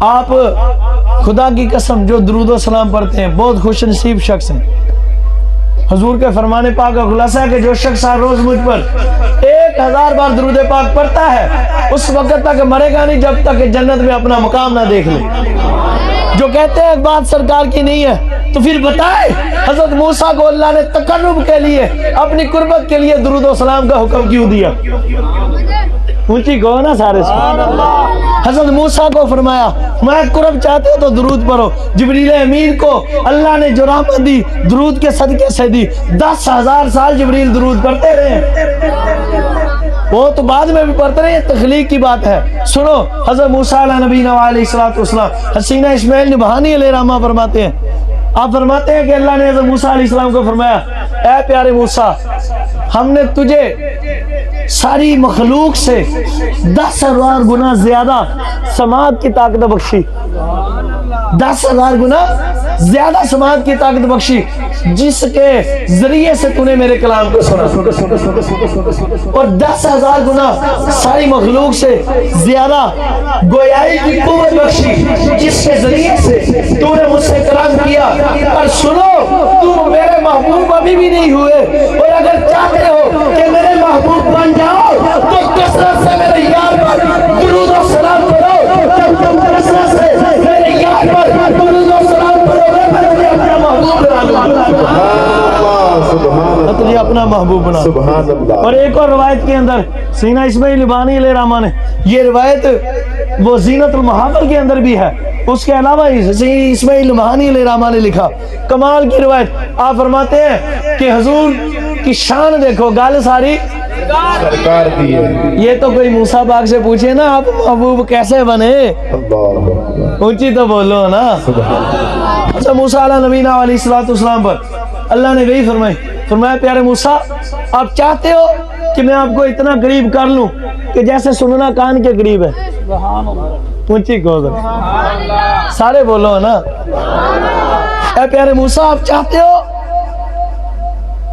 آپ خدا کی قسم جو درود و سلام پڑھتے ہیں بہت خوش نصیب شخص ہیں۔ حضور کے فرمان پاک کا خلاصہ ہے کہ جو شخص ہر روز مجھ پر 1000 بار درود پاک پڑھتا ہے اس وقت تک مرے گا نہیں جب تک کہ جنت میں اپنا مقام نہ دیکھ لے۔ جو کہتے ہیں بات سرکار کی نہیں ہے تو پھر بتائے حضرت موسیٰ کو اللہ نے تقرب کے لیے اپنی قربت کے لیے درود و سلام کا حکم کیوں دیا؟ اونچی کہو نا سارے سے۔ حضرت موسیٰ کو فرمایا میں قرب چاہتے ہو تو درود پڑھو۔ جبریل امین کو اللہ نے جو رحمت دی درود کے صدقے سے دی، 10,000 سال جبریل درود پڑھتے رہے، وہ تو بعد میں بھی پڑھتے رہے، تخلیق کی بات ہے۔ سنو حضرت موسیٰ علیہ نبینا علیہ السلام حسینہ اسماعیل نبہانی علیہ رحمہ فرماتے ہیں، آپ فرماتے ہیں کہ اللہ نے حضرت موسیٰ علیہ السلام کو فرمایا اے پیارے موسیٰ ہم نے تجھے ساری مخلوق سے 10,000 گنا زیادہ سماعت کی طاقت بخشی، 10,000 گنا زیادہ سماعت کی طاقت بخشی جس کے ذریعے سے تو نے میرے کلام کو سنا، اور 10,000 گنا ساری مخلوق سے زیادہ گویائی کی قوت بخشی جس کے ذریعے سے تو نے مجھ سے کلام کیا۔ اور سنو تم میرے محبوب ابھی بھی نہیں ہوئے، اور اگر چاہتے ہو کہ میرے محبوب بن جاؤ تو کثرت سے میرے یار پر درود و سلام پڑھو۔ جب تم کثرت سے میرے یار پر درود و سلام پڑھو گے میں تجھے اپنا محبوب بنا لوں گا، تجھے اپنا محبوب بنا لوں گا۔ اور ایک اور روایت کے اندر سینہ اسماعیل نبہانی علیہ رحمہ نے یہ روایت وہ زینت المحافل کے اندر بھی ہے، اس کے علاوہ سینہ اسماعیل نبہانی علیہ رحمہ نے لکھا کمال کی روایت۔ آپ فرماتے ہیں کہ حضور کی شان دیکھو، گال ساری سرکار دی ہے۔ یہ تو کوئی موسیٰ پاک سے پوچھے نا آپ محبوب کیسے بنے، اونچی تو بولو نا۔ اچھا موسیٰ علیہ نبینا علیہ السلام پر اللہ نے وہی فرمایا پیارے موسیٰ آپ چاہتے ہو کہ میں آپ کو اتنا قریب کر لوں کہ جیسے سننا کان کے قریب ہے؟ اونچی کہو ذرا، سارے بولو نا۔ اے پیارے موسیٰ آپ چاہتے ہو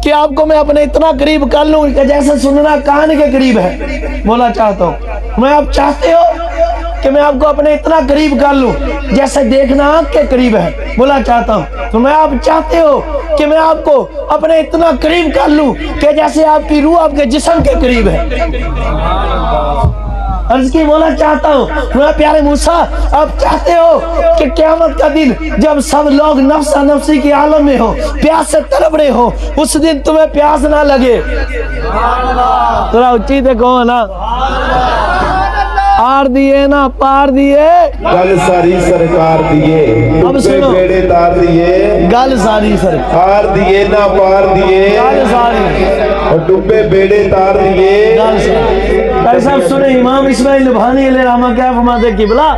کہ آپ کو میں اپنے اتنا قریب کر لوں کہ جیسے سننا کان کے قریب ہے؟ بولا چاہتا ہوں۔ میں آپ چاہتے ہو کہ میں آپ کو اپنے اتنا قریب کر لوں جیسے دیکھنا آنکھ کے قریب ہے؟ بولا چاہتا ہوں۔ تو میں آپ چاہتے ہو کہ میں آپ کو اپنے اتنا قریب کر لوں کہ جیسے آپ کی روح آپ کے جسم کے قریب ہے؟ عرض کی بولا چاہتا ہوں۔ میں پیارے موسیٰ آپ چاہتے ہو کہ قیامت کا دن جب سب لوگ نفسا نفسی کی عالم میں ہو، پیاس سے تڑپ رہے ہو، اس دن تمہیں پیاس نہ لگے؟ ذرا اچھی تے کہو نا، آر دیے نا پار دیے، گل ساری سرکار دیے، ڈبے بیڑے تار دیے، گل ساری سرکار دیے نا پار دیے، گل ساری اور ڈبے بیڑے تار دیے، گل ساری۔ پہلے صاحب سنیں امام اسماعیل نبہانی علیہ رحمہ کیا فرماتے ہیں قبلہ؟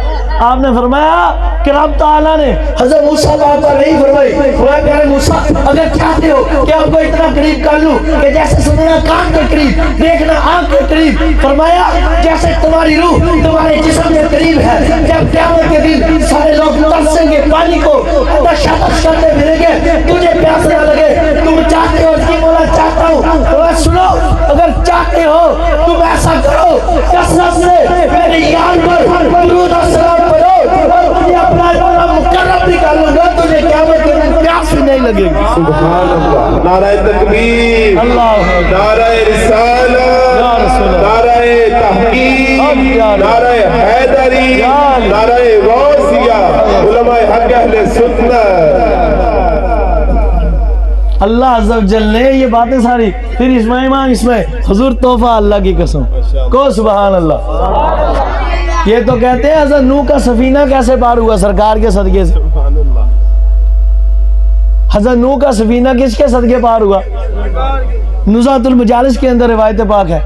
آپ نے فرمایا کہ رب تعالیٰ نے حضرت موسیٰ بات پر نہیں فرمائی، فرمایا پیارے موسیٰ اگر چاہتے ہو کہ آپ کو اتنا قریب کر لوں کہ جیسے سننا کان کے قریب، دیکھنا آنکھ کے قریب، فرمایا جیسے تمہاری روح تمہارے جسم کے قریب ہے، جب قیامت کے دن سارے لوگ ترسیں گے پانی کو، تشہد کرتے پھریں گے، تجھے پیاس نہ لگے، تم چاہتے ہو؟ اس کی مولا چاہتا ہوں۔ تو سنو اگر چاہتے ہو تم ایسا کرو کثرت سے میرے یار پر درود و سلام پڑھو اور تجھے اپنا مقرب نکالوں گا، تجھے قیامت کے دن پیاس بھی نہیں لگے گی۔ سبحان اللہ، نعرہ تکبیر، نعرہ رسالت، نعرہ تحقیق، نعرہ حیدری، نعرہ غوثیہ، علماء حق اہل سنت۔ اللہ عز و جل نے یہ باتیں ساری پھر اسماعیل حضور تحفہ اللہ کی قسم کو سبحان اللہ۔ یہ تو کہتے ہیں حضرت نوح کا سفینہ کیسے پار ہوا؟ سرکار کے صدقے سے۔ حضرت نوح کا سفینہ کس کے صدقے پار ہوا؟ نزہۃ المجالس کے اندر روایت پاک ہے،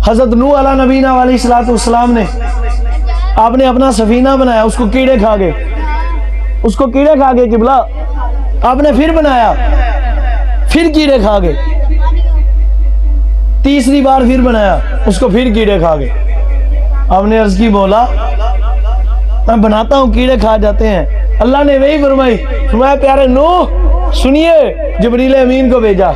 حضرت نوح علیہ نبینا علیہ السلام نے آپ نے اپنا سفینہ بنایا، اس کو کیڑے کھا گئے، اس کو کیڑے کھا گئے قبلہ۔ آپ نے پھر بنایا، پھر کیڑے کھا گئے، تیسری بار پھر بنایا، اس کو پھر کیڑے کھا گئے۔ آپ نے عرض کی مولا میں بناتا ہوں کیڑے کھا جاتے ہیں۔ اللہ نے وہی فرمایا پیارے نوح سنیے، جبریل امین کو بھیجا۔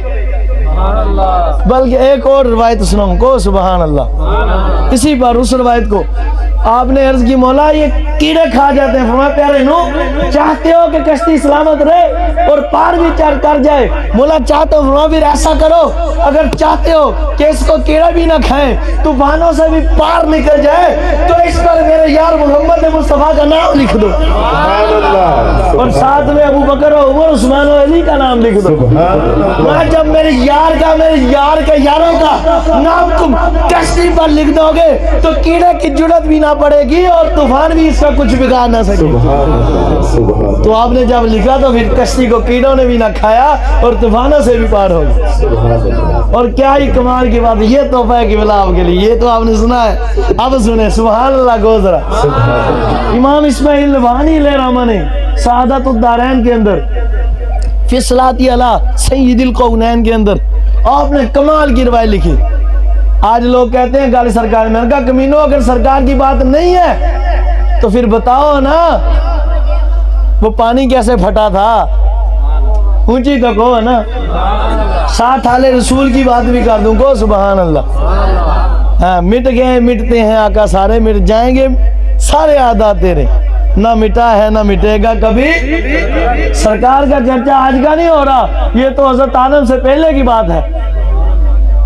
بلکہ ایک اور روایت سناؤں کو سبحان اللہ، اسی پر اس روایت کو آپ نے عرض کی مولا یہ کیڑے کھا جاتے ہیں. فرمایا پیارے نو چاہتے ہو کہ کشتی سلامت رہے اور پار بھی چڑھ کر جائے؟ مولا چاہتے ہو. فرمایا پھر ایسا کرو اگر چاہتے ہو کہ اس کو کیڑا بھی نہ کھائیں طوفانوں سے بھی پار نکل جائے تو اس پر میرے یار محمد مصطفیٰ کا نام لکھ دو اور ساتھ میں ابو بکر و عمر عثمان و علی کا نام لکھ دو. میں جب میرے یار کا یاروں کا نام تم کشتی پر لکھ دو گے تو کیڑے کی جرت بھی نہ پڑے گی اور طوفان بھی اس کا کچھ بگاڑ نہ سکے. تو آپ نے جب لکھا تو پھر کشتی کو کیڑوں نے بھی نہ کھایا اور طوفانوں سے بھی پار ہو گیا. اور کیا ہی کمال کی بات, یہ تحفہ ہے قبلہ آپ کے لیے. یہ تو آپ نے سنا ہے, اب سنیں سبحان اللہ کو ذرا. امام اسماعیل لوانی علیہ الرحمہ نے سعادت الدارین کے اندر فصلاتی علی سید القونین کے اندر آپ نے کمال کی روایت لکھی. آج لوگ کہتے ہیں گالی سرکار میں, کہا کمینو اگر سرکار کی بات نہیں ہے تو پھر بتاؤ نا وہ پانی کیسے پھٹا تھا, اونچی تو کہو نا. 60 حال رسول کی بات بھی کر دوں کو سبحان اللہ. ہاں مٹ گئے مٹتے ہیں آقا سارے, مٹ جائیں گے سارے عادات تیرے, نہ مٹا ہے نہ مٹے گا کبھی. سرکار کا چرچا آج کا نہیں ہو رہا, یہ تو حضرت آدم سے پہلے کی بات ہے.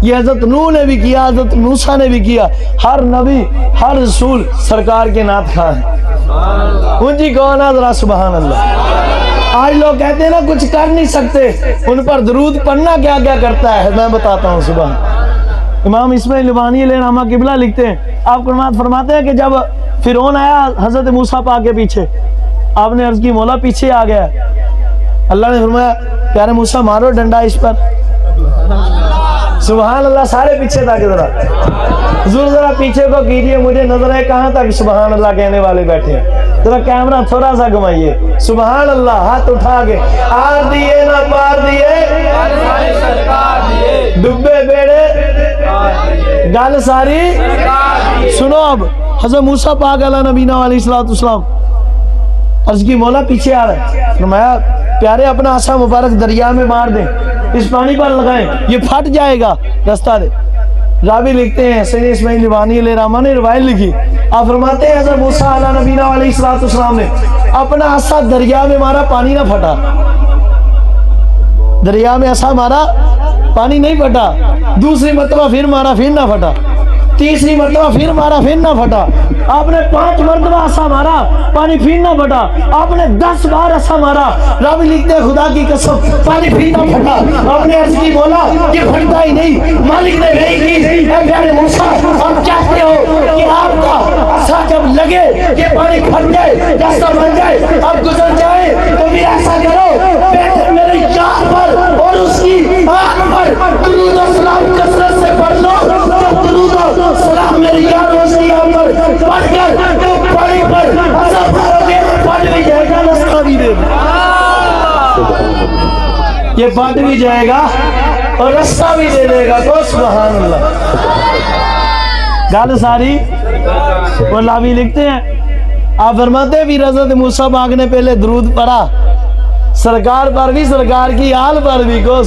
یہ حضرت نوح نے بھی کیا, حضرت موسیٰ نے بھی کیا. ہر نبی ہر رسول سرکار کے نعت خواہ ہیں. اونچی کہو نا ذرا سبحان اللہ. آج لوگ کہتے ہیں نا کچھ کر نہیں سکتے, ان پر درود پڑھنا کیا کیا کرتا ہے میں بتاتا ہوں. سبحان امام اسماعیل لوانی علیہ الرحمہ قبلہ لکھتے ہیں, آپ فرماتے ہیں کہ جب فرعون آیا حضرت موسیٰ پاک کے پیچھے, آپ نے عرض کی مولا پیچھے آ گیا. اللہ نے فرمایا پیارے موسیٰ مارو ڈنڈا اس پر. سبحان اللہ. سارے پیچھے تھا کہ ذرا حضور ذرا پیچھے کو کیجئے, مجھے نظر ہے کہاں تک سبحان اللہ کہنے والے بیٹھے ہیں. ذرا کیمرہ تھوڑا سا گھمائیے. سبحان اللہ. ہاتھ اٹھا کے آر دیے نہ پار دیے, ڈبے بیڑے گل ساری. سنو اب حضرت موسیٰ پاک علیہ نبینا علیہ السلام عرض کی مولا پیچھے آ رہا ہے. فرمایا پیارے اپنا عصا مبارک دریا میں مار دیں, اس پانی پر لگائیں, یہ پھٹ جائے گا رستہ دے. راوی لکھتے ہیں سید اسماعیل لوانی علیہ الرحمہ نے روایت لکھی, آپ فرماتے ہیں حضرت موسیٰ علیہ نبینا علیہ السلام نے اپنا عصا دریا میں مارا, پانی نہ پھٹا. دریا میں عصا مارا, پانی نہیں پھٹا. دوسری مرتبہ پھر مارا, پھر نہ پھٹا. تیسری مرتبہ پھر مارا, پھر نہ پھٹا. آپ نے 5 مرتبہ عصا مارا, پانی پھر نہ پھٹا. آپ نے 10 بار عصا مارا, راوی لکھتے ہیں خدا کی قسم پانی پھر نہ پھٹا. آپ نے عرض کی بولا یہ پھٹتا ہی نہیں. مالک نے نہیں کی, اے پیارے موسیٰ آپ چاہتے ہو کہ آپ کا عصا جب لگے یہ پانی پھٹ جائے, راستہ بن جائے, آپ گزر جائیں, تو بھی ایسا کرو بیٹھے میرے یار پر اور اس کی آنکھ پر درود و سلام کثرت سے پڑھ لو. درود و سلام میرے یار اس کی آنکھ پر پڑھ کر تو پانی پر عصا مارو گے, پھٹ بھی جائے گا, راستہ بھی دے گا. یہ پھٹ بھی جائے گا اور راستہ بھی دے دے گا. تو سبحان اللہ. گل ساری. وہ لاوی لکھتے ہیں, آپ فرماتے ہیں پھر حضرت موسیٰ پاک نے پہلے درود پڑھا سرکار پر بھی, سرکار کی آل پر بھی. کو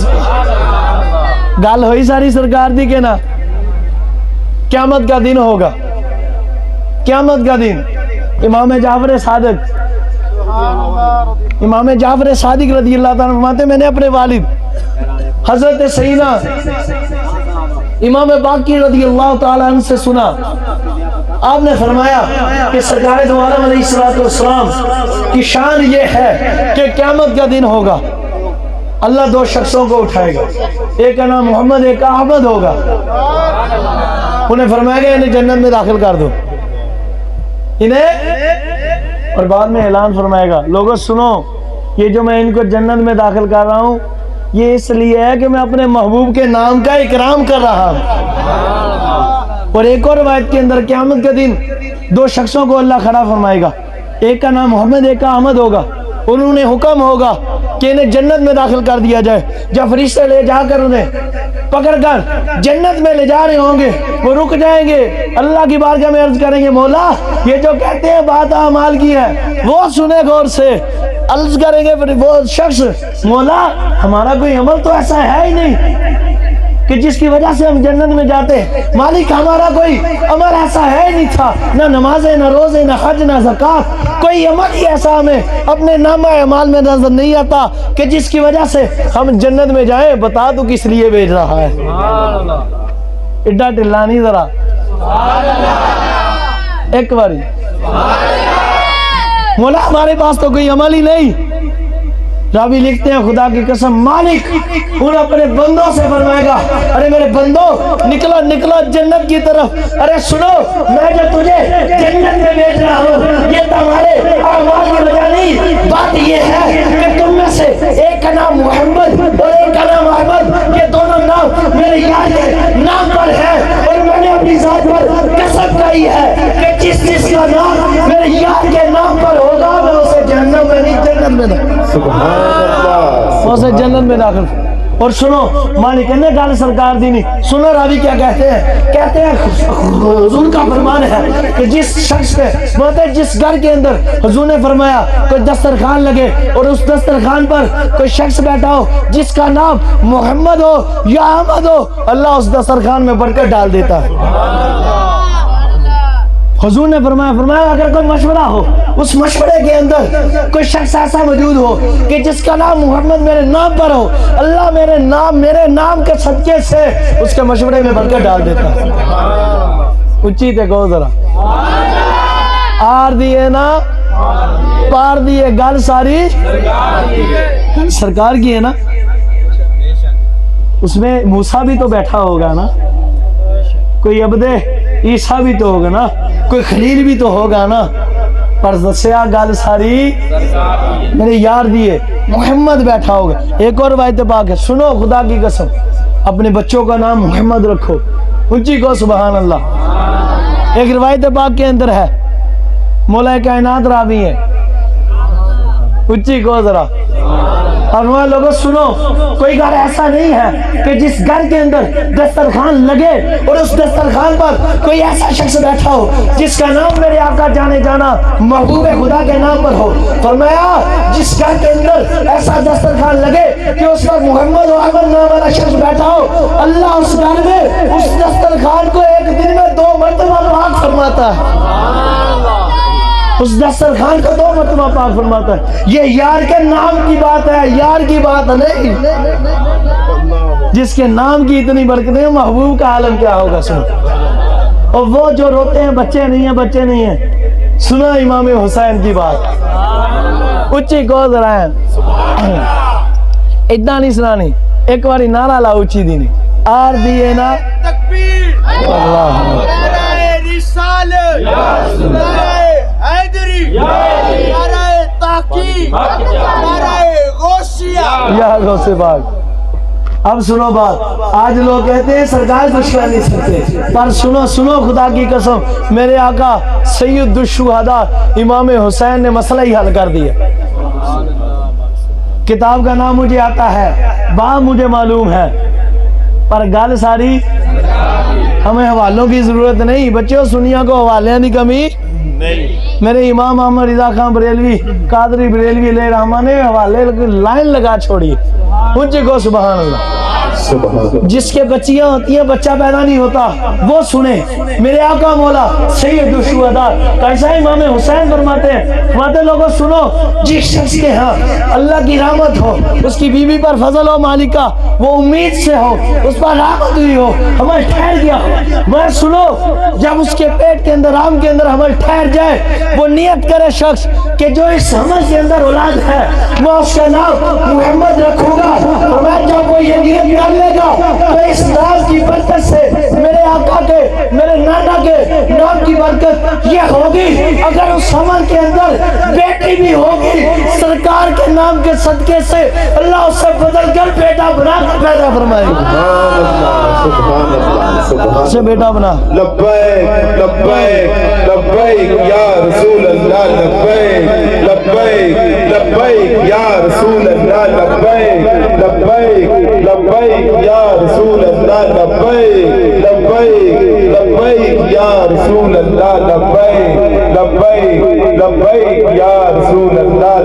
گل ہوئی ساری سرکار دی کہ نا. قیامت کا دن ہوگا, قیامت کا دن. امام جعفر صادق رضی اللہ تعالیٰ فرماتے ہیں میں نے اپنے والد حضرت سیدنا امام باقر رضی اللہ تعالیٰ عنہ سے سنا, آپ نے فرمایا کہ سرکار دو عالم علیہ السلام کی شان یہ ہے کہ قیامت کا دن ہوگا, اللہ 2 شخصوں کو اٹھائے گا, ایک کا نام محمد, ایک کا احمد ہوگا. انہیں فرمایا کہ انہیں جنت میں داخل کر دو انہیں, اور بعد میں اعلان فرمائے گا لوگوں سنو یہ جو میں ان کو جنت میں داخل کر رہا ہوں یہ اس لیے ہے کہ میں اپنے محبوب کے نام کا اکرام کر رہا ہوں. اور ایک اور روایت کے اندر قیامت کے دن 2 شخصوں کو اللہ کھڑا فرمائے گا, ایک کا نام محمد, ایک کا احمد ہوگا. انہوں نے حکم ہوگا کہ انہیں جنت میں داخل کر دیا جائے. جب فرشتے لے جا کر انہیں پکڑ کر جنت میں لے جا رہے ہوں گے وہ رک جائیں گے, اللہ کی بارگاہ میں عرض کریں گے مولا یہ جو کہتے ہیں بات اعمال کی ہے وہ سنے غور سے. عرض کریں گے وہ شخص مولا ہمارا کوئی عمل تو ایسا ہے ہی نہیں. کہ جس کی وجہ سے ہم جنت میں جاتے ہیں. مالک ہمارا کوئی عمل ایسا ہے نہیں تھا, نہ نمازیں, نہ روزے, نہ حج, نہ زکات, کوئی عمل ہی ایسا ہمیں اپنے نامہ اعمال میں نظر نہیں آتا کہ جس کی وجہ سے ہم جنت میں جائیں. بتا تو کس لیے بھیج رہا ہے. اڈا ٹلانی ذرا ایک باری. مولا ہمارے پاس تو کوئی عمل ہی نہیں. راوی لکھتے ہیں خدا کی قسم مالک ان اپنے بندوں سے فرمائے گا, ارے میرے بندوں نکلو نکلو جنت کی طرف. ارے سنو, میں جو تجھے جنت میں بھیج رہا ہوں یہ تمہارے اعمال کی وجہ نہیں, بات یہ ہے کہ تم میں سے ایک کا نام محمد اور ایک کا نام احمد, یہ دونوں نام میرے یار کے نام پر ہے. اور میں نے اپنی ذات پر قسم کھائی ہے کہ جس کا نام میرے یار کے نام پر ہوگا میں اسے جہنم میں نہیں جنت میں دوں. اسے جنت میں داخل. اور سنو مالک نے گال سرکار دی نہیں. سنو راوی کیا کہتے ہیں, کہتے ہیں حضور کا فرمان ہے کہ جس شخص پہ بولتے جس گھر کے اندر حضور نے فرمایا کوئی دسترخوان لگے اور اس دسترخوان پر کوئی شخص بیٹھا ہو جس کا نام محمد ہو یا احمد ہو, اللہ اس دسترخوان میں برکت ڈال دیتا ہے. حضور نے فرمایا اگر کوئی مشورہ ہو, اس مشورے کے اندر کوئی شخص ایسا موجود ہو کہ جس کا نام محمد میرے نام پر ہو, اللہ میرے نام کے صدقے سے اس کے مشورے میں برکت ڈال دیتا ہے. اونچی تے کہو ذرا, آر دیے نا پار دیے, گل ساری گل سرکار کی ہے نا. اس میں موسیٰ بھی تو بیٹھا ہوگا نا, کوئی عبدِ عیسیٰ بھی تو ہوگا نا, کوئی خلیل بھی تو ہوگا نا, پر دسیا گل ساری میرے یار دیے محمد بیٹھا ہوگا. ایک اور روایت پاک ہے, سنو خدا کی قسم اپنے بچوں کا نام محمد رکھو. اونچی کو سبحان اللہ. ایک روایت پاک کے اندر ہے, مولا کائنات راوی ہے, اونچی کو ذرا. اور وہ لوگوں سنو, کوئی گھر ایسا نہیں ہے کہ جس گھر کے اندر دسترخوان لگے اور اس دسترخوان پر کوئی ایسا شخص بیٹھا ہو جس کا نام میرے آقا جانے جانا محبوب خدا کے نام پر ہو. فرمایا جس گھر کے اندر ایسا دسترخوان لگے کہ اس پر محمد و احمد نام والا شخص بیٹھا ہو, اللہ اس گھر میں اس دسترخوان کو ایک دن میں 2 مرتبہ پاک فرماتا ہے. اس دسترخوان کو 2 مرتبہ پاک فرماتا ہے. یہ یار کے نام کی بات ہے, یار کی بات نہیں. جس کے نام کی اتنی برکتیں ہیں, محبوب کا عالم کیا ہوگا. سنو, اور وہ جو روتے ہیں بچے نہیں ہیں, سنا امام حسین کی بات. اچھی کو ذرا ہے, اتنا نہیں سنانی, ایک باری نعرہ لا اچھی دی نہیں. آر دیے نا تکبیر, اللہ یا غوث پاک. اب سنو بات, آج لوگ کہتے ہیں سرکار کچھ کہہ نہیں سکتے, پر سنو خدا کی قسم میرے آقا سید الشہداء امام حسین نے مسئلہ ہی حل کر دیا. کتاب کا نام مجھے آتا ہے, باب مجھے معلوم ہے, پر گل ساری ہمیں حوالوں کی ضرورت نہیں. بچوں سنیا کو حوالے کی کمی نہیں. میرے امام احمد رضا خان بریلوی قادری بریلوی علیہ رحمہ نے حوالے لائن لگا چھوڑی. مجھے کو سبحان اللہ. جس کے بچیاں ہوتی ہیں بچہ پیدا نہیں ہوتا وہ سنے. میرے آقا مولا سید الشہداء کیسا امام حسین فرماتے ہیں, لوگوں سنو, جس شخص کے ہاں اللہ کی رحمت ہو, اس کی بیوی پر فضل ہو مالکہ, وہ امید سے ہو, اس پر رحمت ہوئی ہو, حمل ٹھہر گیا ہو, میں سنو جب اس کے پیٹ کے اندر رام کے اندر حمل ٹھہر جائے, وہ نیت کرے شخص کہ جو اس حمل کے اندر اولاد ہے میں اس کا نام محمد رکھوں گا. اور میں جب وہ یہ نیت کر لے گا تو اس نام کی برکت سے میرے آقا کے میرے نانا کے نام کی برکت یہ ہوگی. اگر اس حمل کے اندر بیٹی بھی ہوگی سرکار کے نام کے صدقے سے اللہ اس سے بدل کر بیٹا بنا کر پیدا فرمائے گا. سے بیٹا بنا. لبیک لبیک لبیک یا رسول اللہ, لبیک لبیک لبیک یا رسول اللہ, لبیک لبیک لبیک یا رسول اللہ, لبیک لبیک لبیک یا رسول اللہ, لبیک لبیک لبیک یا رسول اللہ,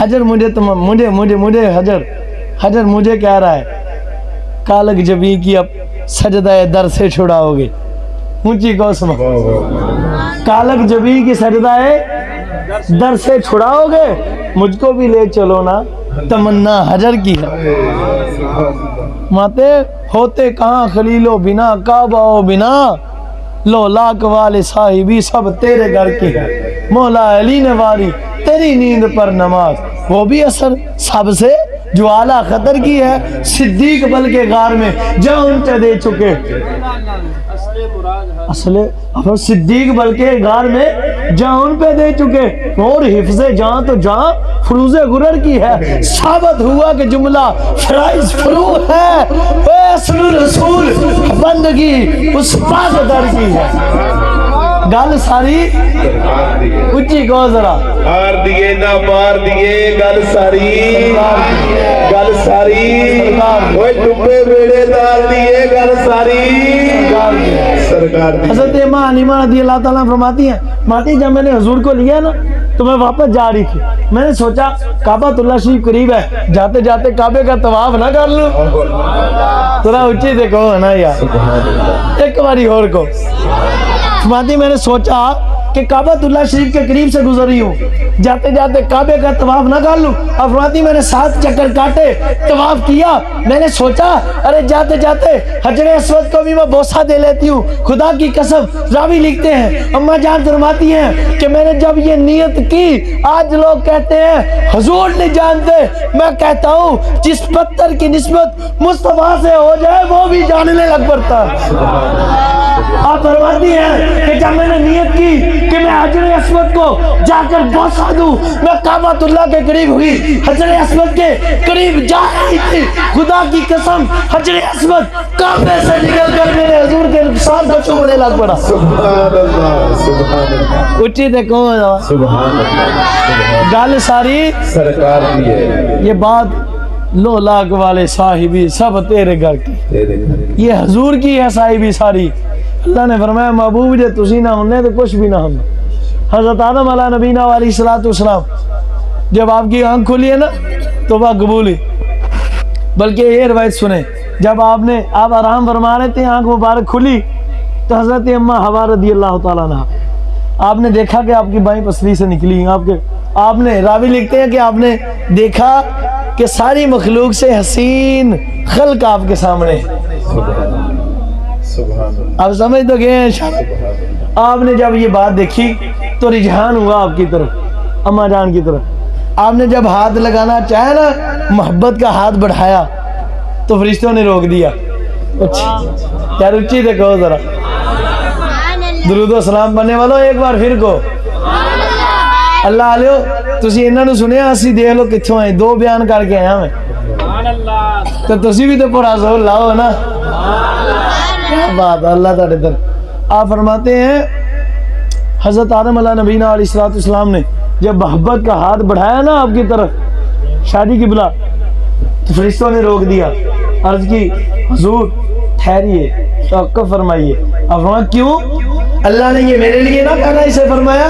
حجر مجھے حجر مجھے کہہ رہا ہے کالک جبی کی اب سجدہ در سے چھڑاؤ گے. اونچی کو سما, کالک جبی کی سجدہ در سے چھڑاؤ گے, مجھ کو بھی لے چلو نا, تمنا حجر کی ہے. ماتے ہوتے کہاں خلیلو بنا کعبہ و بنا, لو لاک والے صاحبی سب تیرے گھر کی ہے. مولا علی نے واری تیری نیند پر نماز, وہ بھی اثر سب سے جو اعلیٰ خطر کی ہے. صدیق بلکہ غار میں جہاں ان پہ دے چکے, صدیق بلکہ غار میں جہاں ان پہ دے چکے, اور حفظ جہاں تو جہاں فروز غرر کی ہے. ثابت ہوا کہ جملہ فرائض فرو ہے, اصل رسول بندگی اس پاک در کی ہے. گل ساری اچھی کو ذرا, ہار دیے نہ مار دیے, گل ساری وہ ڈبے بیڑے دار دیے, گل ساری سرکار دی. حضرت اماں حلیمہ رضی اللہ تعالیٰ فرماتی ہیں, ماتی جب میں نے حضور کو لیا نا تو میں واپس جا رہی تھی, میں نے سوچا کعبہ اللہ شریف قریب ہے, جاتے جاتے کعبے کا طواف نہ کر لوں. تھوڑا اچھی سے کہو نا یار, ایک باری اور کو فرماتی میں نے سوچا کہ کعبہ اللہ شریف کے قریب سے گزری ہوں, جاتے جاتے کعبے کا طواف نہ کر لوں. اور فرماتی میں نے 7 چکر کاٹے, طواف کیا, میں نے سوچا ارے جاتے جاتے حجر اسود کو بھی میں بوسہ دے لیتی ہوں. خدا کی قسم راوی لکھتے ہیں, اماں جان فرماتی ہیں کہ میں نے جب یہ نیت کی, آج لوگ کہتے ہیں حضور نہیں جانتے, میں کہتا ہوں جس پتھر کی نسبت مصطفیٰ سے ہو جائے وہ بھی جاننے لگ پڑتا. آپ فرماتی ہیں کہ جب میں نے نیت کی کہ میں حجر اسود کو جا کر بوسہ دوں, میں کعبہ اللہ کے قریب ہوئی, حجر اسود کے قریب جا رہی تھی, خدا کی قسم حجر اسود کعبے سے نکل کر میرے حضور کے ساتھ کو چومنے لگ پڑا. سبحان اللہ سبحان اللہ, اٹھی تے کون سبحان اللہ, گل ساری سرکار دی ہے. یہ بات لو لاکھ والے صاحبی سب تیرے گھر کی, یہ حضور کی ہے صاحبی ساری. اللہ نے فرمایا محبوب جے تسی نہ ہونے تو کچھ بھی نہ ہونا. حضرت آدم علیہ نبینا علیہ السلام جب آپ کی آنکھ کھلی ہے نا تو وہ قبول ہی, بلکہ یہ روایت سنیں, جب آپ آرام فرما رہے تھے, آنکھ مبارک کھلی تو حضرت اماں حوا رضی اللہ تعالیٰ عنہ, آپ نے دیکھا کہ آپ کی بائیں پسلی سے نکلی, آپ نے راوی لکھتے ہیں کہ آپ نے دیکھا کہ ساری مخلوق سے حسین خلق آپ کے سامنے. آپ سمجھ تو گئے ہیں. آپ نے جب یہ بات دیکھی تو رجحان ہوا آپ کی طرف, اماں جان کی طرف. آپ نے جب ہاتھ لگانا چاہا نا, محبت کا ہاتھ بڑھایا تو فرشتوں نے روک دیا. یار اچھی سے کہو ذرا, درود و سلام پڑھنے والوں ایک بار پھر کو اللہ علیہ. تسی انہاں نو سنیا, اسی دیکھ لو کتھوں آئے, 2 بیان کر کے آیا میں, تو تسی بھی تو پڑھا زور لاؤ نا. کیا بات ہے, اللہ تعالی در. آپ فرماتے ہیں حضرت آدم علیہ نبینا علیہ السلام نے جب محبت کا ہاتھ بڑھایا نا آپ کی طرف شادی کی بلا, تو فرشتوں نے روک دیا, عرض کی حضور ٹھہریے, توقف فرمائیے. آپ فرمایا کیوں؟ اللہ نے یہ میرے لیے نہ پیدا اسے فرمایا,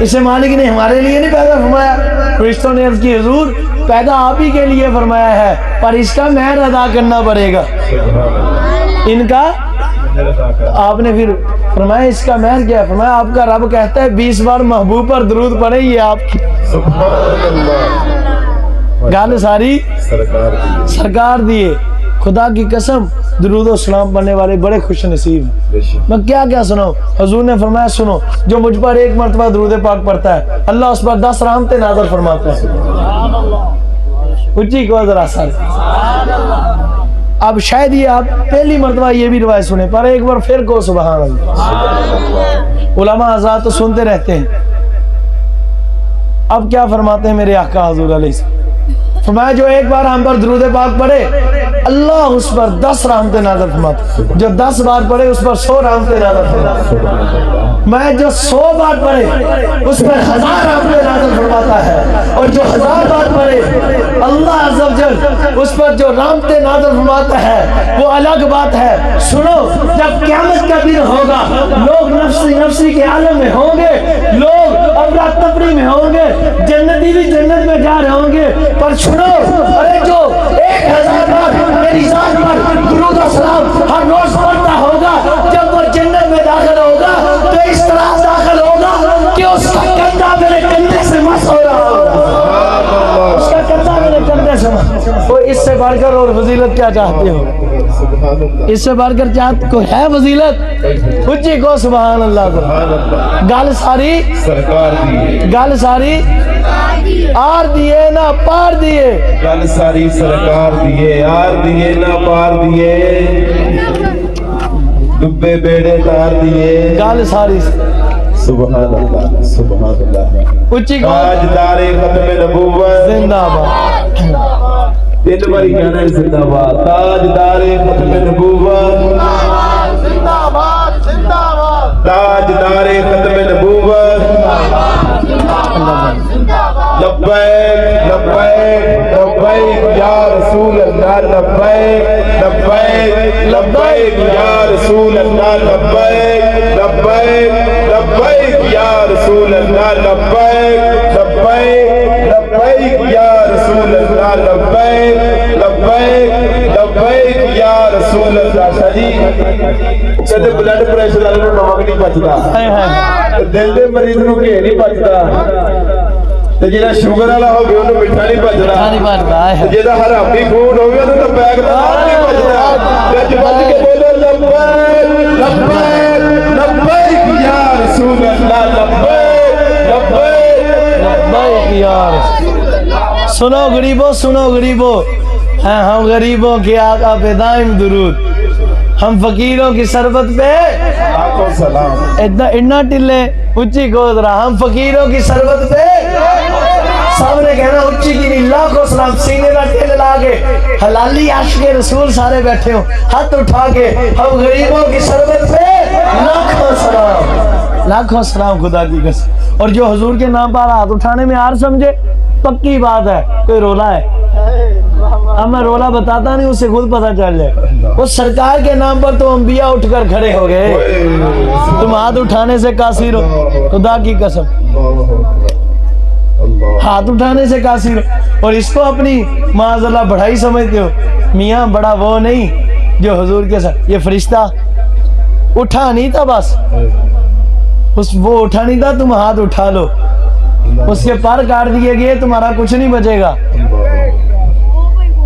اسے مالک نے ہمارے لیے نہیں پیدا فرمایا. فرشتوں نے عرض کی حضور پیدا آپ ہی کے لیے فرمایا ہے, پر اس کا مہر ادا کرنا پڑے گا. ان کا آپ نے پھر فرمایا اس کا مہر کیا؟ فرمایا آپ کا رب کہتا ہے 20 بار محبوب پر درود پڑھے, یہ آپ کی گال ساری سرکار دیے. خدا کی قسم درود و سلام پڑھنے والے بڑے خوش نصیب ہیں. میں کیا کیا سناؤں. حضور نے فرمایا سنو, جو مجھ پر 1 مرتبہ درود پاک پڑھتا ہے اللہ اس پر 10 رحمتیں نازل فرماتا ہے. اچھی کو ذرا سر. اب شاید یہ آپ پہلی مرتبہ یہ بھی روایت سنیں, پر ایک بار پھر کو سبحان اللہ. علماء حضرات تو سنتے رہتے ہیں. اب کیا فرماتے ہیں میرے آقا حضور علیہ السلام؟ فرمایا جو ایک بار ہم پر درود پاک پڑھے اللہ اس پر 10 رحمتیں نازل فرماتا, جو 10 بار پڑھے اس پر 100 رحمتیں نازل فرماتا. میں جو 100 بار پڑھے اس پر 1000 رحمتیں نازل فرماتا ہے, اور جو 1000 بار پڑھے اللہ عز و جل اس پر جو رحمتیں نازل فرماتا ہے وہ الگ بات ہے. سنو, جب قیامت کا دن ہوگا لوگ نفسی نفسی کے عالم میں ہوں گے, لوگ افراتفری میں ہوں گے, جنتی بھی جنت میں جا رہے اور سنو، ارے جو 1000 بار میری ذات پر درود و سلام ہر روز پڑھتا ہوگا، جب وہ جنت میں داخل ہوگا تو اس طرح داخل ہوگا کہ اس کا کندھا میرے کندھے سے مس ہو رہا ہوگا، اس کا کندھا میرے کندھے سے مس۔ وہ اس سے بڑھ کر اور فضیلت کیا چاہتے ہو؟ اس سے بڑھ کر چاہت کو ہے فضیلت؟ اچھی کو سبحان اللہ کو۔ گل ساری سرکار دی، گل ساری آر دیے نہ پار دیے، گل ساری سرکار دیے، آر دیے نہ پار دیے، ڈبے بیڑے تار دیے، گل ساری سبحان اللہ سبحان اللہ۔ اچھی کو تاجدار ختم نبوت زندہ باد۔ 3 باری کہنا ہے زندہ باد، تاجدار ختم نبوت، تاجدار ختم نبوت، لبیک لبیک لبیک یا رسول اللہ، لبیک لبیک لبیک یا رسول اللہ، لبیک لبیک لبیک یا رسول اللہ، لبیک لبیک لبیک یا رسول اللہ، لبیک لبیک لبیک یا رسول اللہ۔ شاہ جی کہتے بلڈ پریشر والے نوں نمک نہیں پچدا، دل دے مریض نوں گھے نہیں پچدا، تے جڑا شوگر والا ہوے اونوں میٹھا نہیں پچدا، تے جڑا حرامی خون ہوے اونوں تے بیگ دا نام نہیں پچدا۔ گج بج کے بولو لبیک لبیک لبیک یا رسول اللہ، لبیک لبیک لبیک یا رسول۔ سنو غریبوں، سنو غریبوں، ہیں ہم غریبوں کے آقا پہ دائم درود، ہم فقیروں کی سربت پہ لاکھوں سلام۔ اتنا ٹلے اچھی کو ذرا، ہم فقیروں کی سربت پہ سب نے کہنا اچھی کی نہیں، لاکھوں سلام۔ سینے کا ٹل لا کے حلالی عاشق رسول سارے بیٹھے ہوں، ہاتھ اٹھا کے ہم غریبوں کی سربت پہ لاکھوں سلام، لاکھوں سلام خدا کی قسم۔ اور جو حضور کے نام پر ہاتھ اٹھانے میں آر سمجھے، پکی بات ہے کوئی رولا ہے، اب میں رولا بتاتا نہیں، اسے خود پتہ چل جائے۔ وہ سرکار کے نام پر تو انبیاء اٹھ کر کھڑے ہو گئے، تم ہاتھ اٹھانے سے قاصر ہو خدا کی قسم، ہاتھ اٹھانے سے قاصر ہو، اور اس کو اپنی معاذ اللہ بڑھائی سمجھتے ہو۔ میاں بڑا وہ نہیں جو حضور کے ساتھ، یہ فرشتہ اٹھا نہیں تھا، بس وہ اٹھا نہیں تھا، تم ہاتھ اٹھا لو، اس کے پر کاٹ دیے گئے، تمہارا کچھ نہیں بچے گا۔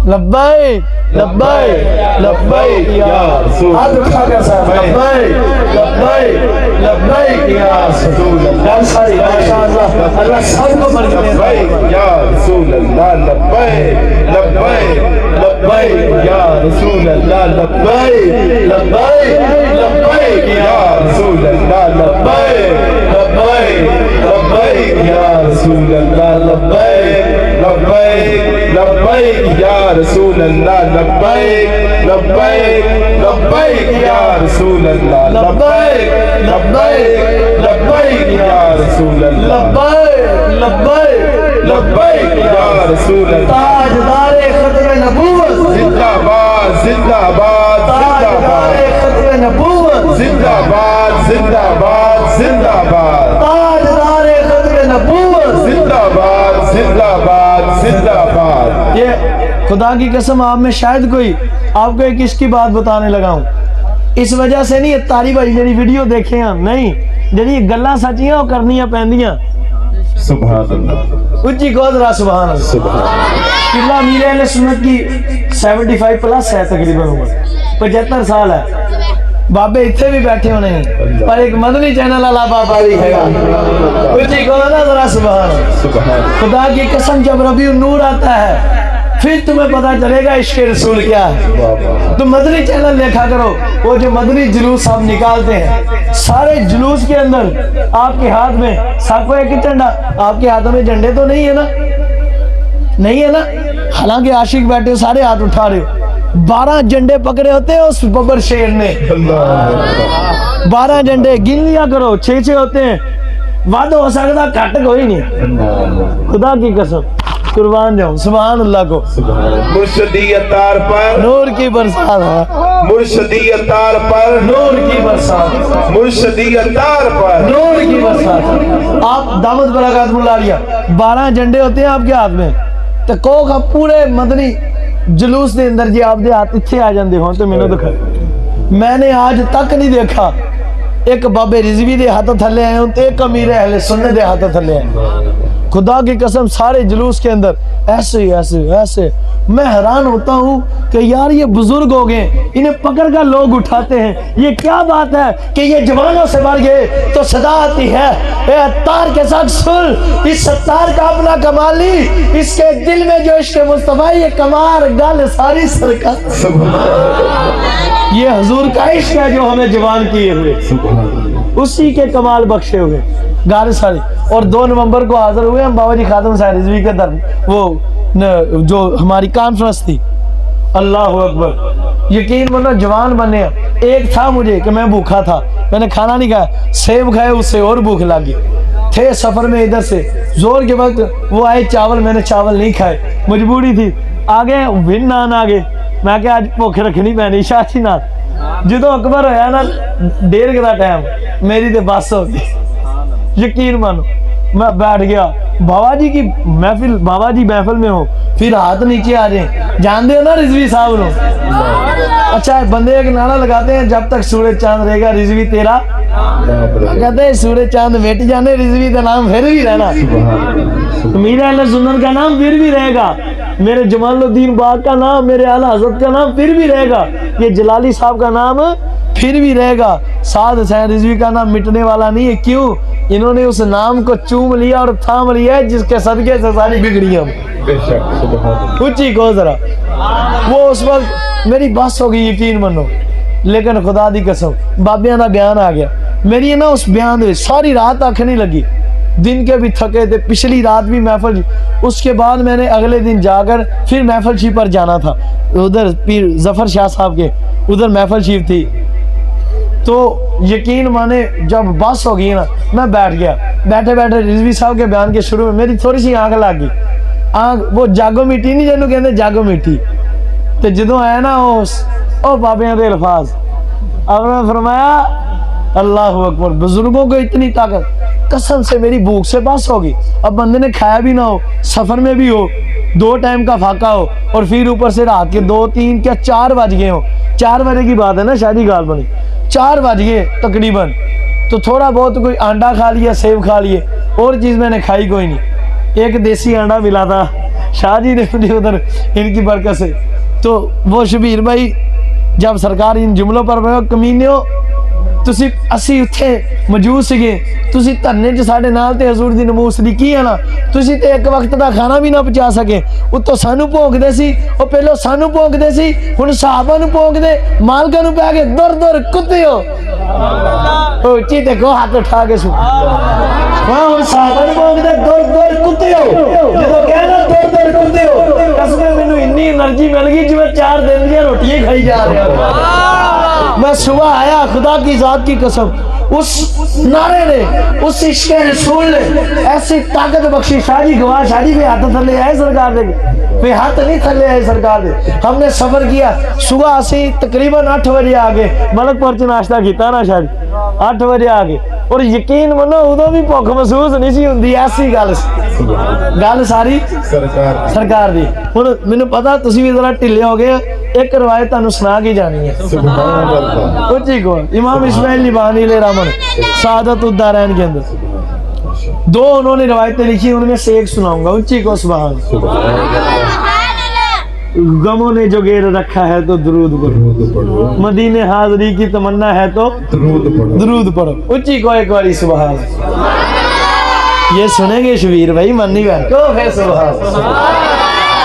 لبیک لبیک لبیک یا رسول، ہاتھ اٹھا کر صاحب لبیک لبیک لبیک یا رسول اللہ، ساری ماشاءاللہ اللہ سب کو برکت دے۔ لبیک یا رسول اللہ، لبیک لبیک لبیک یا رسول اللہ، لبیک لبیک لبیک یا رسول اللہ، لبیک لبیک لبیک یا رسول اللہ، لبیک لبیک لبیک یا رسول اللہ، لبیک لبیک لبیک یا رسول اللہ، لبیک لبیک لبیک یا رسول اللہ، لبیک لبیک لبیک یا رسول اللہ۔ تاجدار ختم نبوت، زندہ باد زندہ باد زندہ تاجدار باد ختم نبوت، زندہ باد زندہ باد زندہ باد تاجدار ختم نبوت، زندہ باد زندہ باد زندہ باد۔ یہ خدا کی قسم آپ میں شاید کوئی آپ کو ایک اس کی بات بتانے لگا ہوں، اس وجہ سے نہیں یہ تاری بھائی میری ویڈیو دیکھیں ہیں، نہیں جنہی یہ گلہ سچیاں اور کرنیاں پہندیاں، سبحان اللہ اچھی کو ذرا سبحان اللہ۔ سبحان اللہ۔ قبلہ امیر اہل سنت کی 75 پلس ہے تقریباً عمر، 75 سال ہے، بابے اتنے بھی بیٹھے ہونے ہیں، پر ایک مدنی چینل والا بابا بھی ہے گا، اچھی کو نا ذرا سبحان اللہ۔ سبحان اللہ۔ خدا کی قسم جب ربیع النور آتا ہے پھر تمہیں پتا چلے گا عشق رسول کیا ہے۔ تم مدنی چینل دیکھا کرو، وہ جو مدنی جلوس ہم نکالتے ہیں، سارے جلوس کے اندر آپ کے ہاتھ میں ساکو ہے کہ جھنڈا، آپ کے ہاتھوں میں جھنڈے تو نہیں ہے نا، نہیں ہے نا، حالانکہ عاشق بیٹھے سارے ہاتھ اٹھا رہے ہو، 12 جھنڈے پکڑے ہوتے ہیں اس ببر شیر نے، 12 جھنڈے گن لیا کرو، 6 ہوتے ہیں، وعدہ ہو سکتا کٹ کوئی نہیں، خدا کی قسم قربان جاؤں سبحان اللہ کو۔ مرشدی اتار پر نور کی برسات ہے، مرشدی اتار پر نور کی برسات، مرشدی اتار پر نور کی برسات۔ آپ دامت برکات ملا لیا، 12 جھنڈے ہوتے ہیں آپ کے ہاتھ میں، تے کوہ پورے مدنی جلوس دے اندر جی آپ دے ہاتھ اتھے آ جاندے ہوں تو مینوں دکھا. میں نے آج تک نہیں دیکھا ایک بابے رضوی دے ہاتھ تھلے آئے ہوں تے ایک امیر اہل سنت دے ہاتھ تھلے آئے. خدا کی قسم سارے جلوس کے اندر ایسے ایسے میں حیران ہوتا ہوں کہ یار یہ بزرگ ہو گئے, انہیں پکڑ کر لوگ اٹھاتے ہیں. یہ کیا بات ہے کہ یہ جوانوں سے بڑھ گئے تو صدا آتی ہے اے اتار کے ساتھ سن, اس ستار کا اپنا کمالی, اس کے دل میں جو عشق مصطفیٰ, یہ کمار گل ساری سرکار. یہ حضور کا عشق ہے جو ہمیں جوان کیے ہوئے, اسی کے کمال بخشے ہوئے گار ساری. اور 2 نومبر کو حاضر ہوئے ہم بابا جی خاتم صاحب رضوی کے در, وہ جو ہماری کانفرنس تھی. اللہ اکبر, یقین مانو جوان بنے. ایک تھا مجھے کہ میں بھوکا تھا, میں نے کھانا نہیں کھایا, سیب کھائے, اس سے اور بھوک لگی. تھے سفر میں ادھر سے زور کے وقت وہ آئے چاول, میں نے چاول نہیں کھائے, مجبوری تھی. آگے بھن نان آگے, میں کہ آج بھوک رکھنی پینی شاچی نال. جدو اکبر ہویا نا 1:30 کا ٹائم, میری تے بس ہو گئی. یقین مانو میں بیٹھ گیا, بابا جی کی محفل, بابا جی محفل میں ہو, پھر ہاتھ نیچے آ جائیں. جانتے ہو نا رضوی صاحب نو, اچھا بندے ایک نعرہ لگاتے ہیں جب تک سورج چاند رہے گا رضوی تیرا, کہتے ہیں سورج چاند مٹ جانے رضوی کا نام پھر بھی رہنا, میرے اہل سنت کا نام پھر بھی رہے گا, میرے جمال الدین باغ کا نام, میرے اعلی حضرت کا نام پھر بھی رہے گا, یہ جلالی صاحب کا نام پھر بھی رہے گا. سعد حسین رضوی کا نام مٹنے والا نہیں ہے. کیوں؟ انہوں نے اس نام کو چوم لیا اور تھام لیا ہے جس کے صدقے سے ساری بگڑیاں. بے شک سبحان اونچی کو ذرا, وہ اس وقت میری بس ہو گئی یقین منو. لیکن خدا دی قسم بابیاں دا بیان آ گیا میری نا, اس بیان دے ساری رات آنکھ نہیں لگی, دن کے بھی تھکے تھے, پچھلی رات بھی محفل. اس کے بعد میں نے اگلے دن جا کر پھر محفل شیف پر جانا تھا, ادھر پیر ظفر شاہ صاحب کے ادھر محفل شیف تھی. تو یقین مانے جب بس ہو گئی نا, میں بیٹھ گیا, بیٹھے بیٹھے رضوی صاحب کے بیان کے شروع میں میری تھوڑی سی آنکھ لگ گئی. آنکھ وہ جاگو میٹھی نہیں جنہوں کہتے جاگو میٹھی, تو جدوں آیا نا او بابیاں دے الفاظ, اب نے فرمایا اللہ اکبر, بزرگوں کو اتنی طاقت. قسم سے میری بھوک سے بس ہوگی. اب بندے نے کھایا بھی نہ ہو, سفر میں بھی ہو, 2 ٹائم کا فاقہ ہو, اور پھر اوپر سے رات کے 2 3 کیا 4 بج گئے ہو. 4 بجے کی بات ہے نا, شادی گال بنی 4 بج گئے تقریباً. تو تھوڑا بہت کوئی انڈا کھا لیا, سیب کھا لیے, اور چیز میں نے کھائی کوئی نہیں. ایک دیسی انڈا ملا تھا شاہ جی نے مجھے ادھر ان کی برکت سے. تو وہ شبیر بھائی جب سرکار ان جملوں پر کمینے ہو, تسی اسی اتھے موجود سگے, تسی دھرنے چ ساڈے نال تے حضور دی نموسری کی ہے نا, تسی تے ایک وقت دا کھانا بھی نہ پہنچا سکے. اتوں سانو بھونک دے سی, او پہلو سانو بھونک دے سی, ہن صحابہ نو بھونک دے, مالکاں نو پہ کے دور دور کتے ہو. او چیتے کو ہاتھ اٹھا کے سو, ہاں ہن صحابہ نو بھونک دے دور دور کتے ہو. جدوں کہنا دور دور کتے ہو, قسم مینوں اتنی انرجی مل گئی جویں 4 دن دی روٹیاں کھائی جا رہے ہو. میں صبح آیا, خدا کی ذات کی قسم, اس نعرے نے, اس عشق رسول نے ایسی طاقت بخشی. شاہ جی گواہ, شاہ جی پہ ہاتھ تھلے آئے سرکار دے, پہ ہاتھ نہیں تھلے آئے سرکار دے. ہم نے سفر کیا, صبح اسی تقریباً 8 بجے آگے ملک پور چ ناشتہ کیتا نا شاہ جی, 8 بجے آگے. اور یقین منو ادو بھی بھوک محسوس نہیں سی ہوندی, ایسی گل ساری سرکار دی. ہن مینوں پتا تسی بھی ذرا ٹھلے ہو گئے, ایک روایت تانوں سنا کے جانی ہے. اونچی کو امام اسماعیل لیبانی علیہ رحمن سعادت الدارین کے اندر 2 انہوں نے روایتیں لکھی, ان میں سے ایک سناؤں گا. اونچی کو سبحان. غموں نے جو گیر رکھا ہے تو درود پڑھو, مدینے حاضری کی تمنا ہے تو درود پڑھو. اونچی کو ایک باری سبحان. یہ سنیں گے شبیر بھائی, من نہیں گا کیوں ہے سبحان.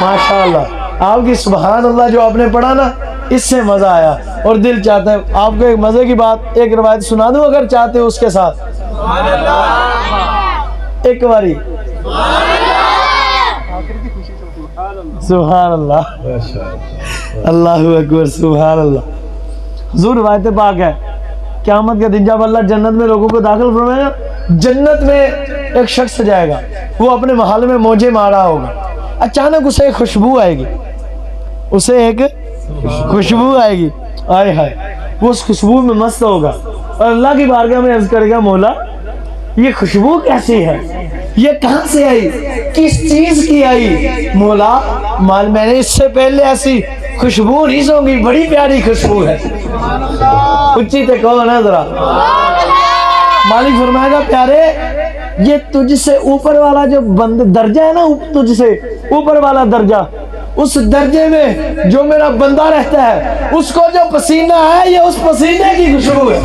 ماشاءاللہ آپ کی سبحان اللہ جو آپ نے پڑھا نا, اس سے مزہ آیا. اور دل چاہتا ہے آپ کو ایک مزے کی بات, ایک روایت سنا دوں اگر چاہتے ہو اس کے ساتھ. ایک باری سبحان اللہ, اللہ اکبر, سبحان اللہ. حضور روایت پاک ہے, قیامت کے دن جب اللہ جنت میں لوگوں کو داخل فرمائے گا, جنت میں ایک شخص جائے گا, وہ اپنے محل میں موجے مارا ہوگا. اچانک اسے ایک خوشبو آئے گی, اسے ایک خوشبو آئے گی, آئے ہائے, وہ اس خوشبو میں مست ہوگا اور اللہ کی بارگاہ میں عرض کرے گا, مولا یہ خوشبو کیسی ہے, یہ کہاں سے آئی, کس چیز کی آئی؟ مولا مال میں نے اس سے پہلے ایسی خوشبو نہیں سونگی, بڑی پیاری خوشبو ہے. اچھی تے کون ہے ذرا؟ مالک فرمائے گا پیارے یہ تجھ سے اوپر والا جو درجہ ہے نا, تجھ سے اوپر والا درجہ, اس درجے میں جو میرا بندہ رہتا ہے اس کو جو پسینہ ہے یہ اس پسینے کی خوشبو ہے.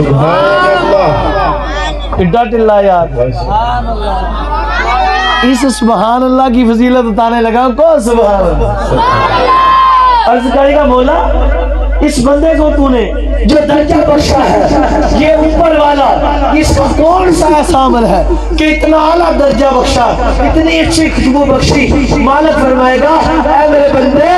ڈٹ اللہ یار, اس سبحان اللہ کی فضیلت بتانے لگا کو سبحان اللہ. عرض کرے گا مولا اس بندے کو تو نے جو درجہ بخشا ہے یہ اوپر والا اس کا کون سا ایسا عمل ہے کہ اتنا اعلیٰ درجہ بخشا, اتنی اچھی خوشبو بخشی؟ مالک فرمائے گا اے میرے بندے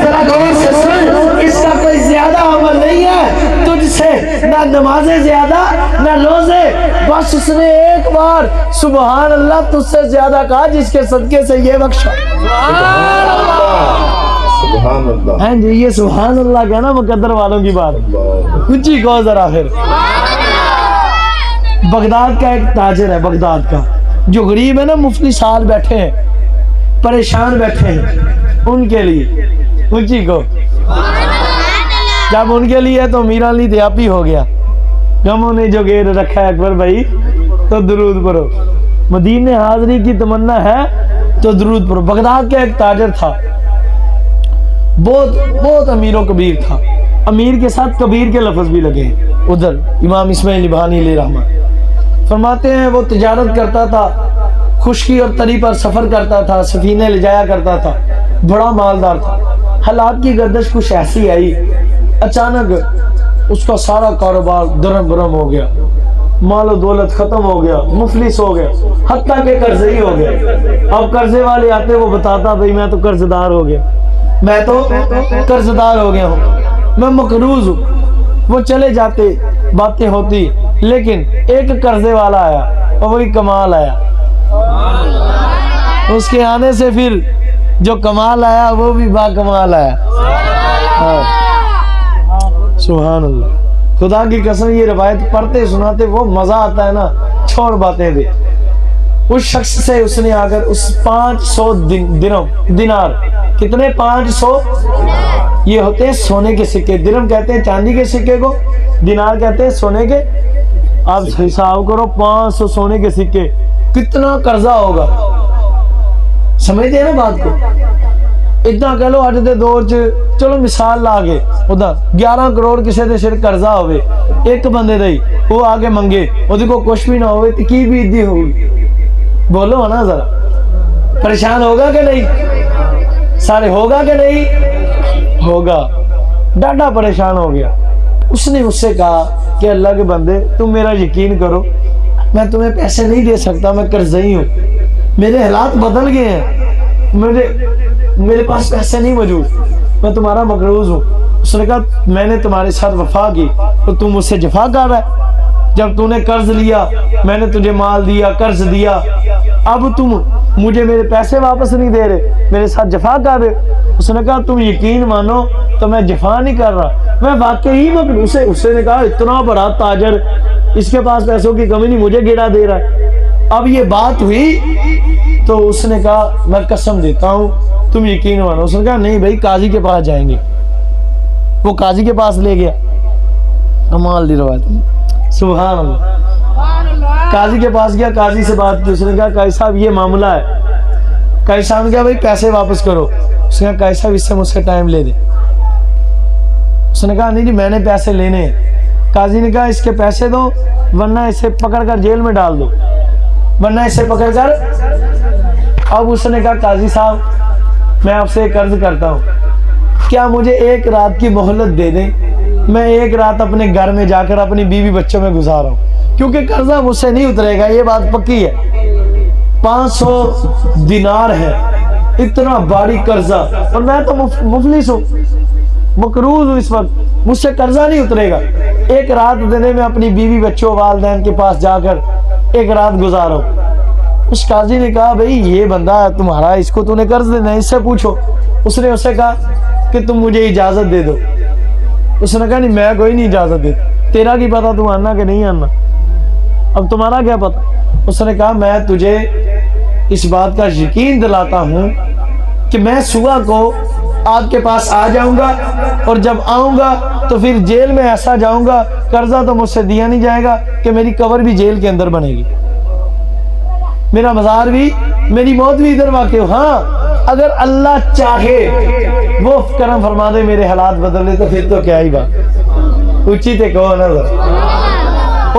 ذرا غور سے سن, اس کا کوئی زیادہ عمل نہیں ہے تجھ سے, نہ نمازیں زیادہ نہ روزے, بس اس نے ایک بار سبحان اللہ تجھ سے زیادہ کہا جس کے صدقے سے یہ بخشا. ہیں جی یہ سبحان اللہ کہنا مقدر والوں کی بات. اونچی کو ذرا پھر. بغداد کا ایک تاجر ہے, بغداد کا, جو غریب ہے نا, مفتی سال بیٹھے ہیں, پریشان بیٹھے ہیں, ان کے لیے اونچی کو. جب ان کے لیے تو میرا لی دیاپی ہو گیا, غموں نے جو گیر رکھا ہے اکبر بھائی تو درود پڑھو, مدینے حاضری کی تمنا ہے تو درود پڑھو. بغداد کا ایک تاجر تھا, بہت امیر و کبیر تھا, امیر کے ساتھ کبیر کے لفظ بھی لگے ہیں. ادھر امام اسماعیل بہانی علیہ رحمہ فرماتے ہیں وہ تجارت کرتا تھا, خشکی اور تری پر سفر کرتا تھا, سفینے لے جایا کرتا تھا, بڑا مالدار تھا. حالات کی گردش کچھ ایسی آئی, اچانک اس کا سارا کاروبار درم برم ہو گیا, مال و دولت ختم ہو گیا, مفلس ہو گیا, حتیٰ کہ قرضی ہو گیا. اب قرضے والے آتے وہ بتاتا بھئی میں تو قرض دار ہو گیا, میں تو قرض دار ہو گیا ہوں, میں مقروض ہوں. وہ چلے جاتے, باتیں ہوتی, لیکن ایک قرضے والا آیا اور وہی کمال آیا. اس کے آنے سے پھر جو کمال آیا وہ بھی با کمال آیا. سبحان اللہ, خدا کی قسم یہ روایت پڑھتے سناتے وہ مزہ آتا ہے نا, چھوڑ باتیں دے. اس شخص سے اس نے آ کر اس 500 دینار, کتنے 500, یہ ہوتے ہیں سونے کے سکے, درم کہتے ہیں چاندی کے سکے کو, دینار کہتے ہیں سونے کے. آپ حساب کرو 500 سونے کے سکے, کتنا قرضہ ہوگا, سمجھتے ہیں نا بات کو. اتنا کہہ لو اج دے دور چ, چلو مثال لا کے ادھر 11 کروڑ کسی دے سر قرضہ ہوئے, ایک بندے دے وہ آگے منگے, وہ کو کچھ بھی نہ ہوئے تو کی بیتی ہوگی؟ بولو نا ذرا, پریشان ہوگا کہ نہیں؟ سارے ہوگا کہ نہیں ہوگا؟ ڈاڈا پریشان ہو گیا. اس نے مجھ سے کہا کہ اللہ کے بندے تم میرا یقین کرو, میں تمہیں پیسے نہیں دے سکتا, میں قرضی ہوں, میرے حالات بدل گئے ہیں, میرے پاس پیسے نہیں موجود, میں تمہارا مقروض ہوں. اس نے کہا میں نے تمہارے ساتھ وفا کی تو تم مجھ سے جفا کر رہا ہے. جب تو نے قرض لیا میں نے تجھے مال دیا, قرض دیا, اب تم مجھے میرے پیسے واپس نہیں دے رہے, میرے ساتھ جفا کر رہے. اس نے کہا تم یقین مانو تو میں جفا نہیں کر رہا, میں واقعی اس نے کہا اتنا بڑا تاجر, اس کے پاس پیسوں کی کمی نہیں, مجھے گیڑا دے رہا ہے. اب یہ بات ہوئی تو اس نے کہا میں قسم دیتا ہوں تم یقین مانو. اس نے کہا نہیں بھائی قاضی کے پاس جائیں گے. وہ قاضی کے پاس لے گیا, کمال دی روایت, سبحان اللہ. قاضی کے پاس گیا, قاضی سے بات کی. اس نے کہا قاضی صاحب یہ معاملہ ہے. قاضی صاحب نے کہا بھائی پیسے واپس کرو. اس نے کہا قاضی صاحب اس سے مجھ سے ٹائم لے دے. اس نے کہا نہیں جی میں نے پیسے لینے ہیں. قاضی نے کہا اس کے پیسے دو ورنہ اسے پکڑ کر جیل میں ڈال دو, ورنہ اسے پکڑ کر. اب اس نے کہا قاضی صاحب میں آپ سے ایک عرض کرتا ہوں, کیا مجھے ایک رات کی مہلت دے دیں, میں ایک رات اپنے گھر میں جا کر اپنی بیوی بچوں میں گزارا ہوں, کیونکہ قرضہ مجھ سے نہیں اترے گا, یہ بات پکی ہے. 500 دینار ہے, اتنا باری قرضہ, اور میں تو مفلس ہوں, مقروض ہوں اس وقت, مجھ سے قرضہ نہیں اترے گا. ایک رات دینے میں اپنی بیوی بچوں والدین کے پاس جا کر ایک رات گزارو. اس قاضی نے کہا بھئی یہ بندہ تمہارا, اس کو تو نے قرض دینا ہے, اس سے پوچھو. اس نے اسے کہا کہ تم مجھے اجازت دے دو. اس نے کہا نہیں میں کوئی نہیں اجازت دیتا, تیرا کی پتا تم آنا کہ نہیں آنا, اب تمہارا کیا پتا. اس نے کہا میں تجھے اس بات کا یقین دلاتا ہوں کہ میں صبح کو آپ کے پاس آ جاؤں گا، اور جب آؤں گا تو پھر جیل میں ایسا جاؤں گا، قرضہ تو مجھ سے دیا نہیں جائے گا کہ میری قبر بھی جیل کے اندر بنے گی، میرا مزار بھی، میری موت بھی ادھر واقع ہو۔ ہاں اگر اللہ چاہے وہ کرم فرما دے، میرے حالات بدل دے، تو پھر تو کیا ہی بات، اونچی تے کہو نا ذرا۔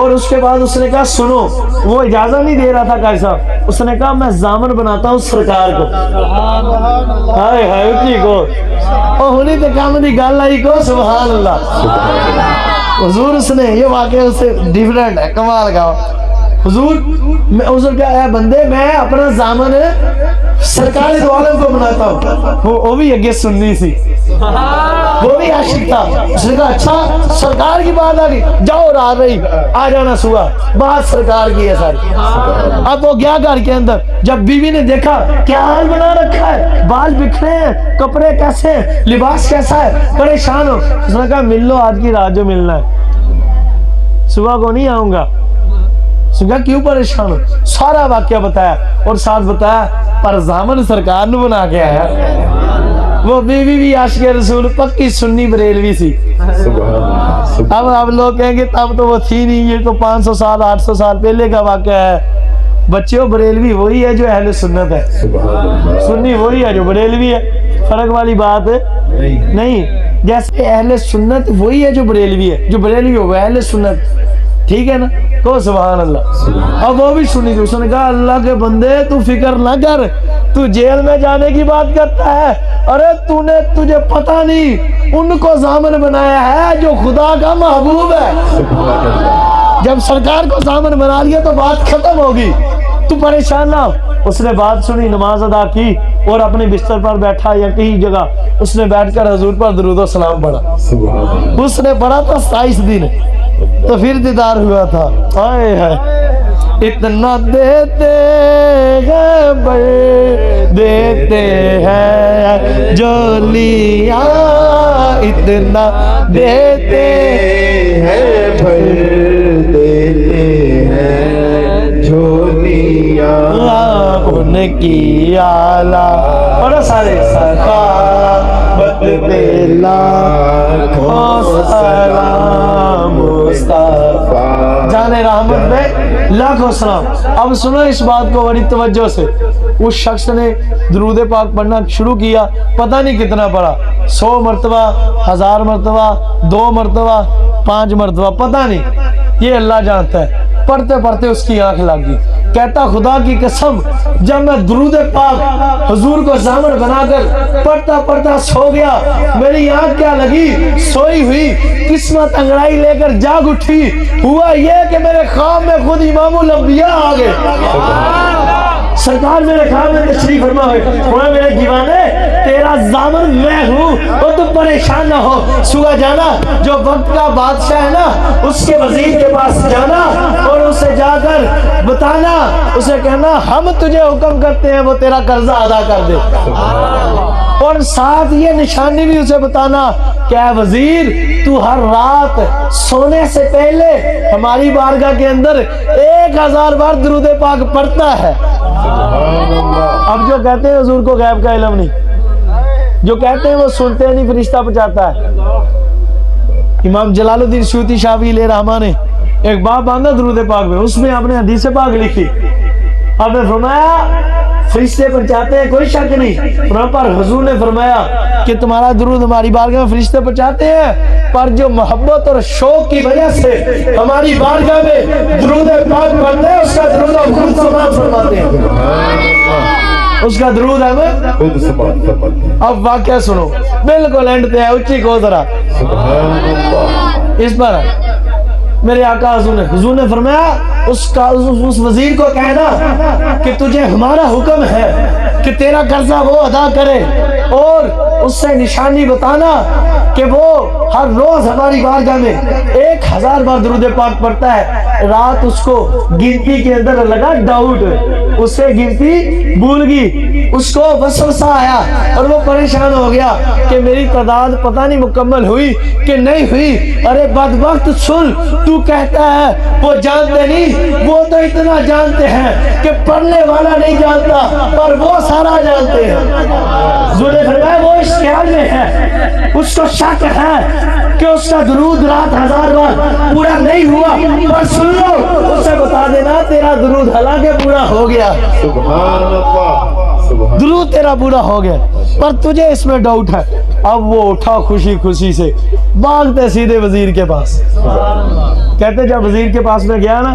اور اس کے بعد اس نے کہا سنو، وہ اجازت نہیں دے رہا تھا قاضی صاحب، اس نے کہا میں ضامن بناتا ہوں سرکار کو۔ ہائے ہائے اونچی کو، اور ہونی تے کام دی گل آئی کو، سبحان اللہ۔ حضور اس نے یہ واقعہ اس سے ڈیفرنٹ ہے، کمال کا۔ حضور کیا ہے بندے، میں اپنا ضامن سرکار دو عالم کو بناتا ہوں۔ وہ بھی اگے سننی سی، وہ بھی عاشق تھا۔ اس نے کہا اچھا سرکار کی بات آ گئی، جاؤ رات رہی آ جانا صبح، بات سرکار کی ہے ساری۔ اب وہ گیا گھر کے اندر، جب بیوی نے دیکھا کیا حال بنا رکھا ہے، بال بکھرے ہیں، کپڑے کیسے ہیں، لباس کیسا ہے، پریشان ہو۔ اس نے کہا مل لو آج کی رات جو ملنا ہے، صبح کو نہیں آؤں گا۔ سنگا کیوں پریشان ہو، سارا واقعہ بتایا، اور ساتھ بتایا پر ضامن سرکار نے بنا کے آیا۔ وہ بیوی بھی عاشق رسول، پکی سنی بریلوی سی۔ اب لوگ کہیں گے تب تو وہ تھی نہیں، یہ تو 500 سال 800 سال پہلے کا واقعہ ہے۔ بچوں بریلوی وہی ہے جو اہل سنت ہے، سنی وہی ہے جو بریلوی ہے، فرق والی بات نہیں۔ جیسے اہل سنت وہی ہے جو بریلوی ہے، جو بریلوی ہو وہ اہل سنت، ٹھیک ہے نا، کو سبحان اللہ۔ اب وہ بھی سنی تھی، اس نے کہا اللہ کے بندے تو فکر نہ کر، تو جیل میں جانے کی بات کرتا ہے، ارے تجھے پتہ نہیں ان کو ضامن بنایا ہے جو خدا کا محبوب ہے۔ جب سرکار کو ضامن بنا لیا تو بات ختم ہوگی، تو پریشان نہ ہو۔ اس نے بات سنی، نماز ادا کی، اور اپنے بستر پر بیٹھا یا کہیں جگہ اس نے بیٹھ کر حضور پر درود و سلام پڑھا۔ اس نے پڑھا تھا 27 دن، تو پھر دیدار ہوا تھا۔ ہائے ہائے اتنا دیتے ہیں بڑھ دیتے ہیں جو لیا، اتنا دیتے ہیں بھر دیتے ہیں جھولیاں، ان کی آلہ اور سارے سخاوت پہ لاکھوں سلام مصطفیٰ، جانے رحمت میں لاکھوں سلام۔ اب سنو اس بات کو بڑی توجہ سے، اس شخص نے درود پاک پڑھنا شروع کیا، پتہ نہیں کتنا پڑھا، 100 مرتبہ، 1000 مرتبہ، 2 مرتبہ، 5 مرتبہ، پتہ نہیں، یہ اللہ جانتا ہے۔ پڑھتے پڑھتے اس کی آنکھ لگ گئی، کہتا خدا کی قسم جب میں درود پاک حضور کو ضامن بنا کر پڑھتا پڑھتا سو گیا، میری آنکھ کیا لگی، سوئی ہوئی قسمت انگڑائی لے کر جاگ اٹھی، ہوا یہ کہ میرے خواب میں خود امام الانبیاء آ گئے۔ سرکار میرے خواب میں تشریف فرما ہوئے، میرے دیوانے تیرا ضامن میں ہوں، اور تم پریشان نہ ہو، صبح جانا، جو وقت کا بادشاہ ہے نا اس کے وزیر کے پاس جانا، اور اسے جا کر بتانا، اسے کہنا ہم تجھے حکم کرتے ہیں وہ تیرا قرضہ ادا کر دے، اور ساتھ یہ نشانی بھی اسے بتانا کہ اے وزیر تو ہر رات سونے سے پہلے ہماری بارگاہ کے اندر 1000 بار درود پاک پڑھتا ہے۔ اب جو کہتے ہیں حضور کو غیب کا علم نہیں، جو کہتے ہیں وہ سنتے نہیں، فرشتہ پہنچاتا ہے۔ امام جلال الدین سیوطی شاہی علیہ رحمہ نے ایک باب باندھا درود پاک میں، اس میں آپ نے حدیث پاک لکھی، آپ نے فرمایا فرشتے پہنچاتے ہیں کوئی شک نہیں، پر حضور نے فرمایا کہ تمہارا درود ہماری بارگاہ میں فرشتے پہنچاتے ہیں، پر جو محبت اور شوق کی وجہ سے ہماری بارگاہ میں درود پاک پڑھتے ہیں اس کا درود ہم خود سماعت فرماتے ہیں، اس کا درود ہمیں خود سماعت فرماتے ہیں۔ اب واقعہ سنو، بالکل اینڈ پہ ہے، اچھی کو ذرا اس پر میرے آقا حضور نے فرمایا اس وزیر کو کہنا کہ تجھے ہمارا حکم ہے کہ تیرا قرضہ وہ ادا کرے، اور اس سے نشانی بتانا کہ وہ ہر روز ہماری بارگاہ میں 1000 بار درود پاک پڑھتا ہے۔ رات اس کو گنتی کے اندر لگا ڈاؤٹ، اس سے گنتی بھول گئی، اس کو وسوسہ آیا اور وہ پریشان ہو گیا کہ میری تعداد پتہ نہیں مکمل ہوئی کہ نہیں ہوئی. ارے بدبخت سن, تو کہتا ہے وہ جانتے نہیں, وہ تو اتنا جانتے ہیں کہ پڑھنے والا نہیں جانتا پر وہ سارا جانتے ہیں. حضور نے فرمایا وہ اس خیال میں ہے, اس کو شک ہے کہ اس کا درود رات 1000 بار پورا نہیں ہوا, پر سن لو اسے بتا دینا تیرا درود حالانکہ پورا ہو گیا. سبحان اللہ, درود تیرا پورا ہو گیا پر تجھے اس میں ڈاؤٹ ہے. اب وہ اٹھا خوشی خوشی سے بھاگتے سیدھے وزیر کے پاس. کہتے جب وزیر کے پاس میں گیا نا,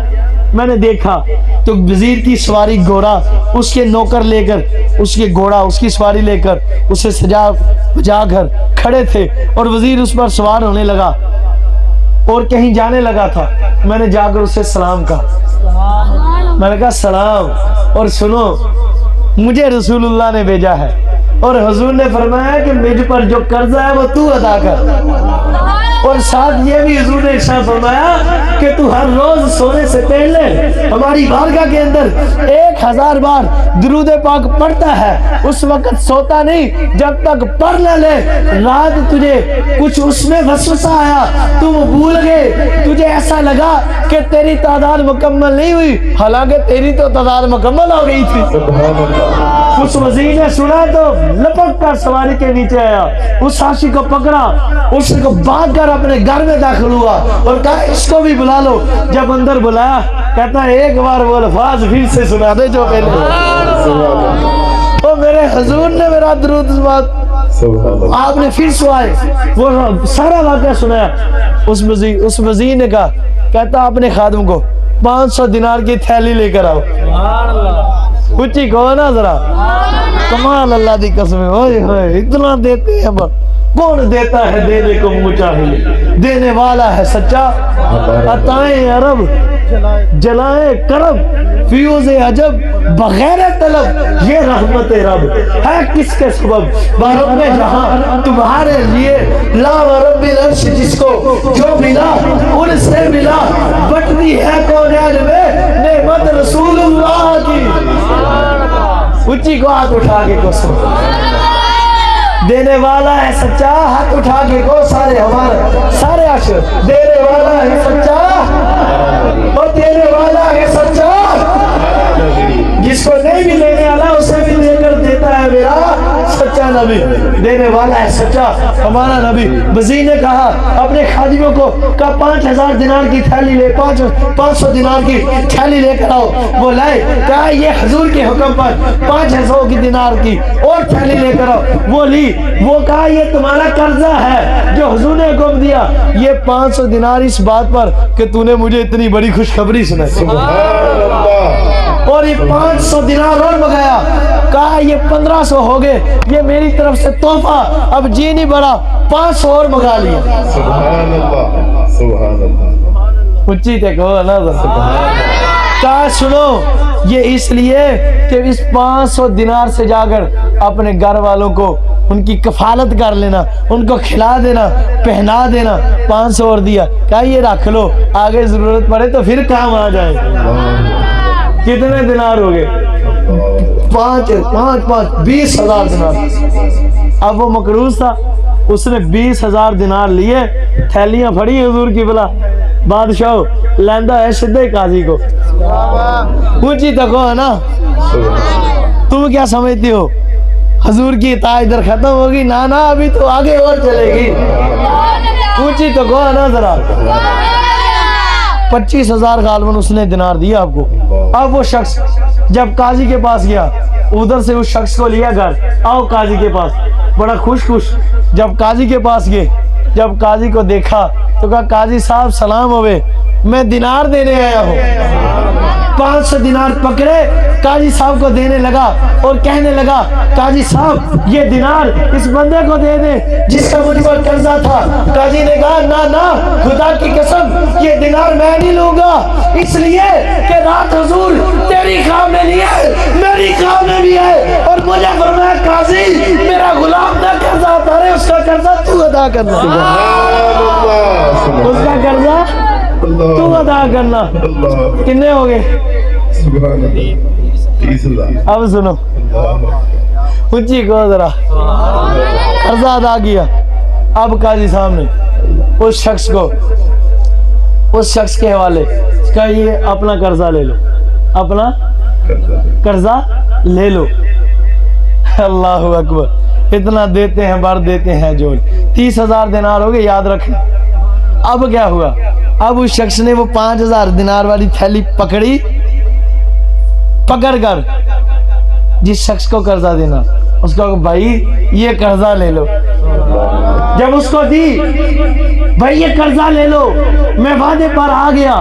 میں نے دیکھا تو وزیر کی سواری گھوڑا, اس کے نوکر لے کر, اس کے گھوڑا اس کی سواری لے کر اسے سجا بجا کر کھڑے تھے اور وزیر اس پر سوار ہونے لگا اور کہیں جانے لگا تھا. میں نے جا کر اسے سلام کہا, میں نے کہا سلام, اور سنو مجھے رسول اللہ نے بھیجا ہے اور حضور نے فرمایا کہ مجھ پر جو قرضہ ہے وہ تو ادا کر, اور ساتھ یہ بھی حضور نے ارشاد فرمایا کہ تو ہر روز سونے سے پہلے ہماری بارگاہ کے اندر 1000 بار درود پاک پڑھتا ہے, اس وقت سوتا نہیں جب تک پڑھ نہ لے. رات تجھے کچھ اس میں وسوسہ آیا, تم بھول گئے, تجھے ایسا لگا کہ تیری تعداد مکمل نہیں ہوئی حالانکہ تیری تو تعداد مکمل ہو گئی تھی. اس وزیر نے سنا تو لپک کر سواری کے نیچے آیا, اس حاشی کو پکڑا, اس کو بھاگ کر اپنے گھر میں داخل ہوا اور کہا اس کو بھی بلا لو. جب اندر بلایا کہتا ہے ایک بار وہ الفاظ پھر سے سنا دے جو پہلے. اور میرے حضور نے میرا درود بات آپ نے پھر سوائے وہ سارا واقعہ سنایا. اس وزیر نے کہا, کہتا اپنے خادم کو 500 دینار کی تھیلی لے کر آؤ. اچھی کہو نا ذرا, کمال اللہ دی قسم, ہوئے ہوئے اتنا دیتے ہیں پر کون دیتا ہے دینے کو منہ چاہیے, دینے والا ہے سچا. عطائیں عرب جلائیں کرب, فیوز عجب بغیر طلب یہ رحمت رب ہے کس کے سبب. بارب جہاں تمہارے لیے لا رب العرش جس کو جو ملا ان سے ملا, بٹنی ہے کونین میں نعمت رسول اللہ کی. اچھی کو ہاتھ اٹھا کے کو سن, دینے والا ہے سچا, ہاتھ اٹھا کے کو سارے ہمارے سارے عاشر, دینے والا ہے سچا اور دینے والا ہے سچا, جس کو نہیں بھی لینے والا اسے بھی لے کر دیتا ہے میرا سچا نبی. دینے والا ہے سچا ہمارا نبی. وزیر نے کہا اپنے خادموں کو, کہا 5000 دینار کی تھیلی لے, 500 دینار کی تھیلی لے کر آؤ. وہ لائے, کہا یہ حضور کے حکم پر 500 کی دینار کی اور تھیلی لے کر آؤ. وہ لی, وہ کہا یہ تمہارا قرضہ ہے جو حضور نے حکم دیا, یہ 500 دینار اس بات پر کہ تو نے مجھے اتنی بڑی خوشخبری سنائی, اور یہ 500 دینار اور منگایا. کہا یہ 1500 ہو گئے, یہ میری طرف سے تحفہ, اب جی نہیں بڑا 500 اور منگا لیا. سبحان اللہ, سبحان اللہ. اچھی تے کہو نا. کہا سنو یہ اس لیے کہ اس 500 دینار سے جا کر اپنے گھر والوں کو ان کی کفالت کر لینا, ان کو کھلا دینا پہنا دینا. 500 اور دیا, کہا یہ رکھ لو, آگے ضرورت پڑے تو پھر کام آ جائے. کتنے دینار ہو گئے؟ 20,000 دینار. اب وہ مقروض تھا, اس نے 20,000 دینار لیے, تھیلیاں پھڑی حضور کی بلا. بادشاہ لیندہ ہے سدھے قاضی کو. اونچی تک ہو نا, تم کیا سمجھتی ہو حضور کی اطاعت ادھر ختم ہوگی؟ نا ابھی تو آگے اور چلے گی. اونچی تک ہو نا ذرا. 25,000 غالباً اس نے دینار دیا آپ کو. اب وہ شخص جب قاضی کے پاس گیا, ادھر سے اس شخص کو لیا گھر, آؤ قاضی کے پاس, بڑا خوش جب قاضی کے پاس گئے, جب قاضی کو دیکھا تو کہا قاضی صاحب سلام ہوئے, میں دینار دینے آیا ہوں. 500 دینار پکڑے, قاضی صاحب کو دینے لگا اور کہنے لگا قاضی صاحب یہ دینار اس بندے کو دے دیں جس کا مجھ پر قرضہ تھا. قاضی نے کہا نا خدا کی قسم یہ دینار میں نہیں لوں گا, اس لیے کہ رات حضور تیری خواہ میں نہیں ہے میری خواہ میں بھی ہے, اور مجھے فرمایا قاضی میرا غلام نہ قرضہ اتارے, اس کا قرضہ تو ادا کرنا, اس کا قرضہ تو ادا کرنا. کتنے ہو گئے؟ اب سنو اونچی کو ذرا قرضہ ادا کیا. اب قاضی صاحب نے اس شخص کے حوالے کہا یہ اپنا قرضہ لے لو, اپنا قرضہ لے لو. اللہ اکبر, اتنا دیتے ہیں بار دیتے ہیں جول. 30,000 دینار ہو گئے, یاد رکھیں. اب کیا ہوا, اب اس شخص نے وہ 5,000 دینار والی تھیلی پکڑ کر جس شخص کو قرضہ دینا اس کو بھائی یہ قرضہ لے لو. جب اس کو دی بھائی یہ قرضہ لے لو, میں وعدے پر آ گیا,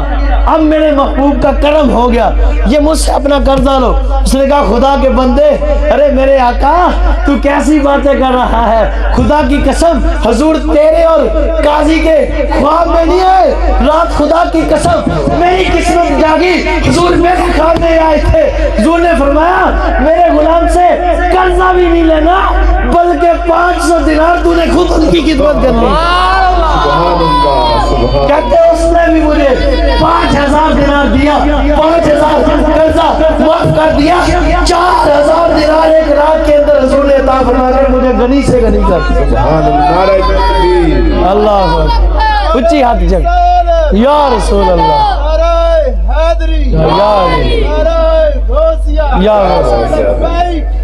اب میرے محبوب کا کرم ہو گیا, یہ مجھ سے اپنا قرضہ لو. اس نے کہا خدا کے بندے, ارے میرے آقا تو کیسی باتیں کر رہا ہے, خدا کی قسم حضور تیرے اور قاضی کے خواب میں نہیں آئے, رات خدا کی قسم میری قسمت جاگی, حضور میرے خواب میں آئے تھے. حضور نے فرمایا میرے غلام سے قرضہ بھی نہیں لینا بلکہ 500 دینار تو نے خود ان کی خدمت کرنی. کہتے اس نے بھی مجھے 5,000 دینار دیا, 5,000 قرضہ معاف کر دیا, 4,000 دینار ایک رات کے اندر حضور نے عطا فرما کر مجھے غنی سے غنی کر. اللہ اونچی ہاتھ جگ یا رسول اللہ, یا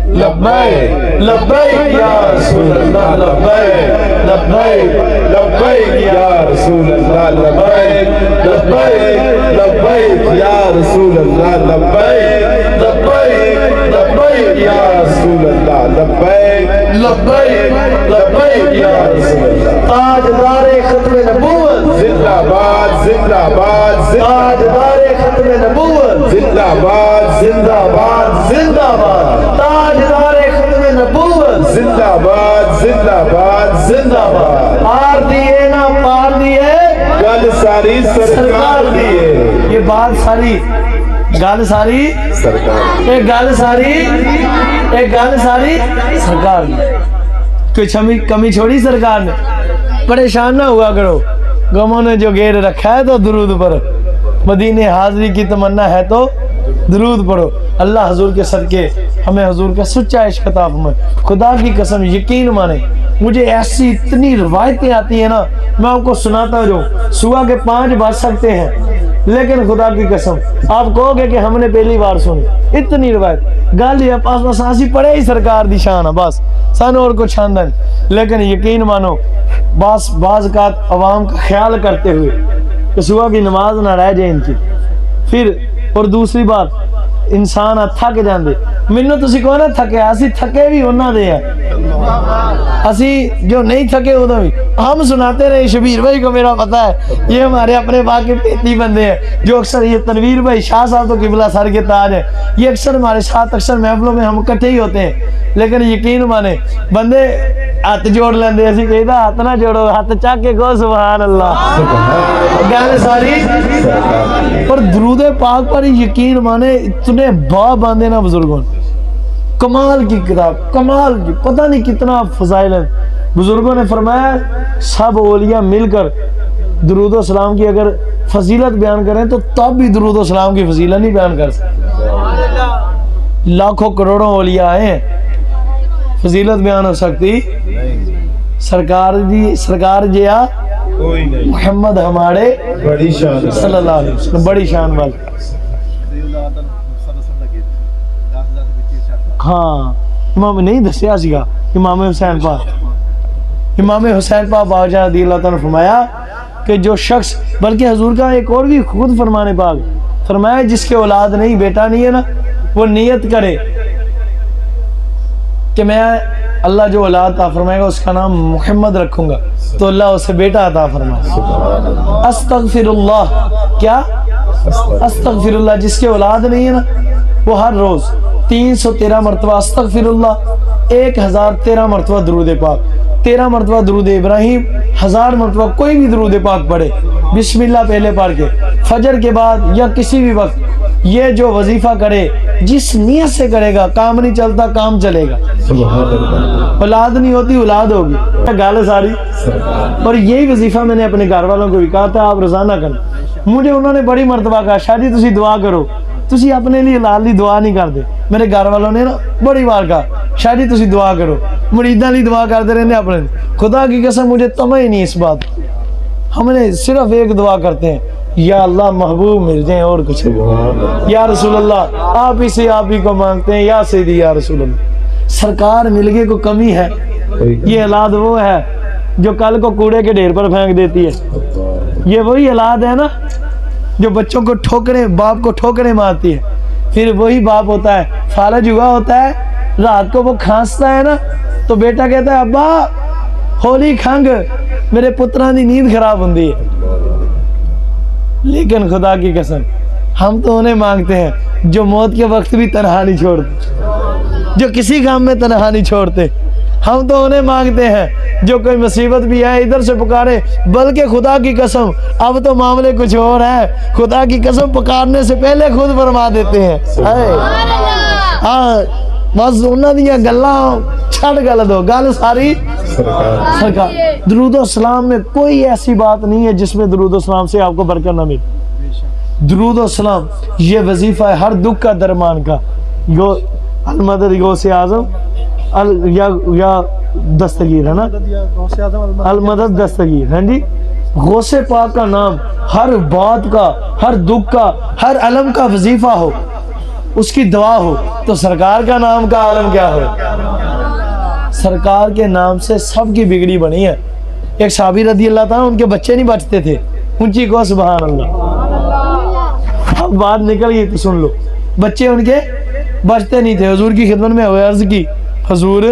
لبیک لبیک یا رسول اللہ, لبیک لبیک لبیک یا رسول اللہ, لبیک لبیک لبیک یا رسول اللہ, لبیک لبیک لبیک یا رسول اللہ, لبیک لبیک لبیک یا رسول اللہ. تاجدار ختم نبوت زندہ باد, زندہ باد, تاجدار ختم نبوت زندہ باد, زندہ باد, زندہ باد, تاجدار ختم نبوت زندہ باد, زندہ باد, زندہ باد. پار دیے نہ پار دیے گل ساری سرکار دیے, یہ بات ساری گل ساری سرکار ایک گل ساری سرکار نے. کچھ کمی چھوڑی سرکار نے. پریشان نہ ہوا کرو, غموں نے جو گھیر رکھا ہے تو درود پڑھو, مدینے حاضری کی تمنا ہے تو درود پڑھو. اللہ حضور کے صدقے ہمیں حضور کا سچا عشق عطا فرمائے. خدا کی قسم یقین مانے, مجھے ایسی اتنی روایتیں آتی ہیں نا, میں آپ کو سناتا ہوں. صبح کے 5 بج سکتے ہیں لیکن خدا کی قسم آپ کہو گے کہ ہم نے پہلی بار سنی. اتنی روایت گل یہ پاس بس آسی پڑے ہی سرکار دی شان ہے, بس سانو اور کچھ آندہ نہیں. لیکن یقین مانو بعض کا عوام کا خیال کرتے ہوئے کہ صبح کی نماز نہ رہ جائے ان کی. پھر اور دوسری بات انسان تھک جاندے. مینوں تسی کہو نا تھکے, اسی تھکے بھی انہاں دے ہیں, اسی جو نہیں تھکے ادھر بھی ہم سناتے رہے. شبیر بھائی کو میرا پتہ ہے, یہ ہمارے اپنے واقعی پیتی بندے ہیں جو اکثر, یہ تنویر بھائی شاہ صاحب تو قبلہ سر کے تاج ہے, یہ اکثر ہمارے ساتھ اکثر محفلوں میں ہم اکٹھے ہی ہوتے ہیں. لیکن یقین مانے بندے ہاتھ جوڑ لیندے, اسی کہیدا ہاتھ نہ جوڑو, ہاتھ چاک کے کہو سبحان اللہ. گل ساری پر درود پاک پر یقین مانے اتنے باب آندے نا بزرگوں, کمال کی کتاب, کمال کی, پتہ نہیں کتنا فضائل ہے. بزرگوں نے فرمایا سب اولیاء مل کر درود و سلام کی اگر فضیلت بیان کریں تو تب بھی درود و سلام کی فضیلت نہیں بیان کر سکتے. لاکھوں کروڑوں اولیاء آئے ہیں, فضیلت بیان ہو سکتی سرکار جیا محمد ہمارے بڑی شان صلی اللہ علیہ وسلم, بڑی شان والے. ہاں امام نہیں دسیا سیگا امام حسین پاک باوجہ رضی اللہ تعالیٰ نے فرمایا کہ جو شخص, بلکہ حضور کا ایک اور بھی خود فرمانے پاک فرمایا, جس کے اولاد نہیں, بیٹا نہیں ہے نا, وہ نیت کرے کہ میں اللہ جو اولاد عطا فرمائے گا اس کا نام محمد رکھوں گا تو اللہ اسے بیٹا عطا فرمائے. استغفر اللہ, کیا استغفر اللہ, جس کے اولاد نہیں ہے نا وہ ہر روز 313 مرتبہ استغفر اللہ, 1013 مرتبہ درود پاک, 13 مرتبہ درود ابراہیم, 1000 مرتبہ کوئی بھی درود پاک پڑھے بسم اللہ پہلے پڑھ کے فجر کے بعد یا کسی بھی وقت. یہ جو وظیفہ کرے جس نیت سے کرے گا, کام نہیں چلتا کام چلے گا, اولاد نہیں ہوتی اولاد ہوگی. گال ساری. اور یہی وظیفہ میں نے اپنے گھر والوں کو بھی کہا تھا آپ روزانہ کرنا. مجھے انہوں نے بڑی مرتبہ کہا شاہ جی تسی دعا کرو, تسی اپنے لیے لال دی دعا نہیں کرتے. میرے گھر والوں نے نا بڑی بار کہا شاہ جی تسی دعا کرو، مریداں لی دعا کرتے رہنے اپنے، خدا کی قسم مجھے تمہ ہی نہیں اس بات، ہم نے صرف ایک دعا کرتے ہیں، یا اللہ محبوب مل جائیں اور کچھ نہیں، یا رسول اللہ آپ ہی سے آپ ہی کو مانگتے ہیں، یا سیدی یا رسول اللہ۔ سرکار مل گئے کو کمی ہے، یہ اولاد وہ ہے جو کل کو کوڑے کے ڈھیر پر پھینک دیتی ہے، یہ وہی اولاد ہے نا جو بچوں کو ٹھوکریں، باپ کو ٹھوکریں مارتی ہے، پھر وہی باپ ہوتا ہے فالج ہوا ہوتا ہے، رات کو وہ کھانستا ہے نا تو بیٹا کہتا ہے ابا ہولی کھنگ میرے پتران دی نیند خراب ہوندی ہے۔ لیکن خدا کی قسم ہم تو انہیں مانگتے ہیں جو موت کے وقت بھی تنہا نہیں چھوڑتے، جو کسی کام میں تنہا نہیں چھوڑتے، ہم تو انہیں مانگتے ہیں جو کوئی مصیبت بھی آئے ادھر سے پکارے، بلکہ خدا کی قسم اب تو معاملے کچھ اور ہیں، خدا کی قسم پکارنے سے پہلے خود فرما دیتے ہیں، ہاں بس انہوں دیا گلاں چھڑ گل دو، گل ساری سرکار۔ درود و سلام میں کوئی ایسی بات نہیں ہے جس میں درود و سلام سے آپ کو برکت نہ ملے۔ درود و سلام یہ وظیفہ ہے ہر دکھ کا درمان کا، جو المدد غوث اعظم یا دستگیر ہے نا، المدد دستگیر، ہاں جی، غوث پاک کا نام ہر بات کا، ہر دکھ کا، ہر علم کا وظیفہ ہو، اس کی دعا ہو، تو سرکار کا نام کا عالم کیا ہو؟ سرکار کے نام سے سب کی بگڑی بنی ہے۔ ایک صحابی رضی اللہ تعالیٰ ان کے بچے نہیں بچتے تھے، اونچی کو سبحان اللہ، اب بات نکل گئی تو سن لو، بچے ان کے بچتے نہیں تھے، حضور کی خدمت میں ہوئے، عرض کی حضور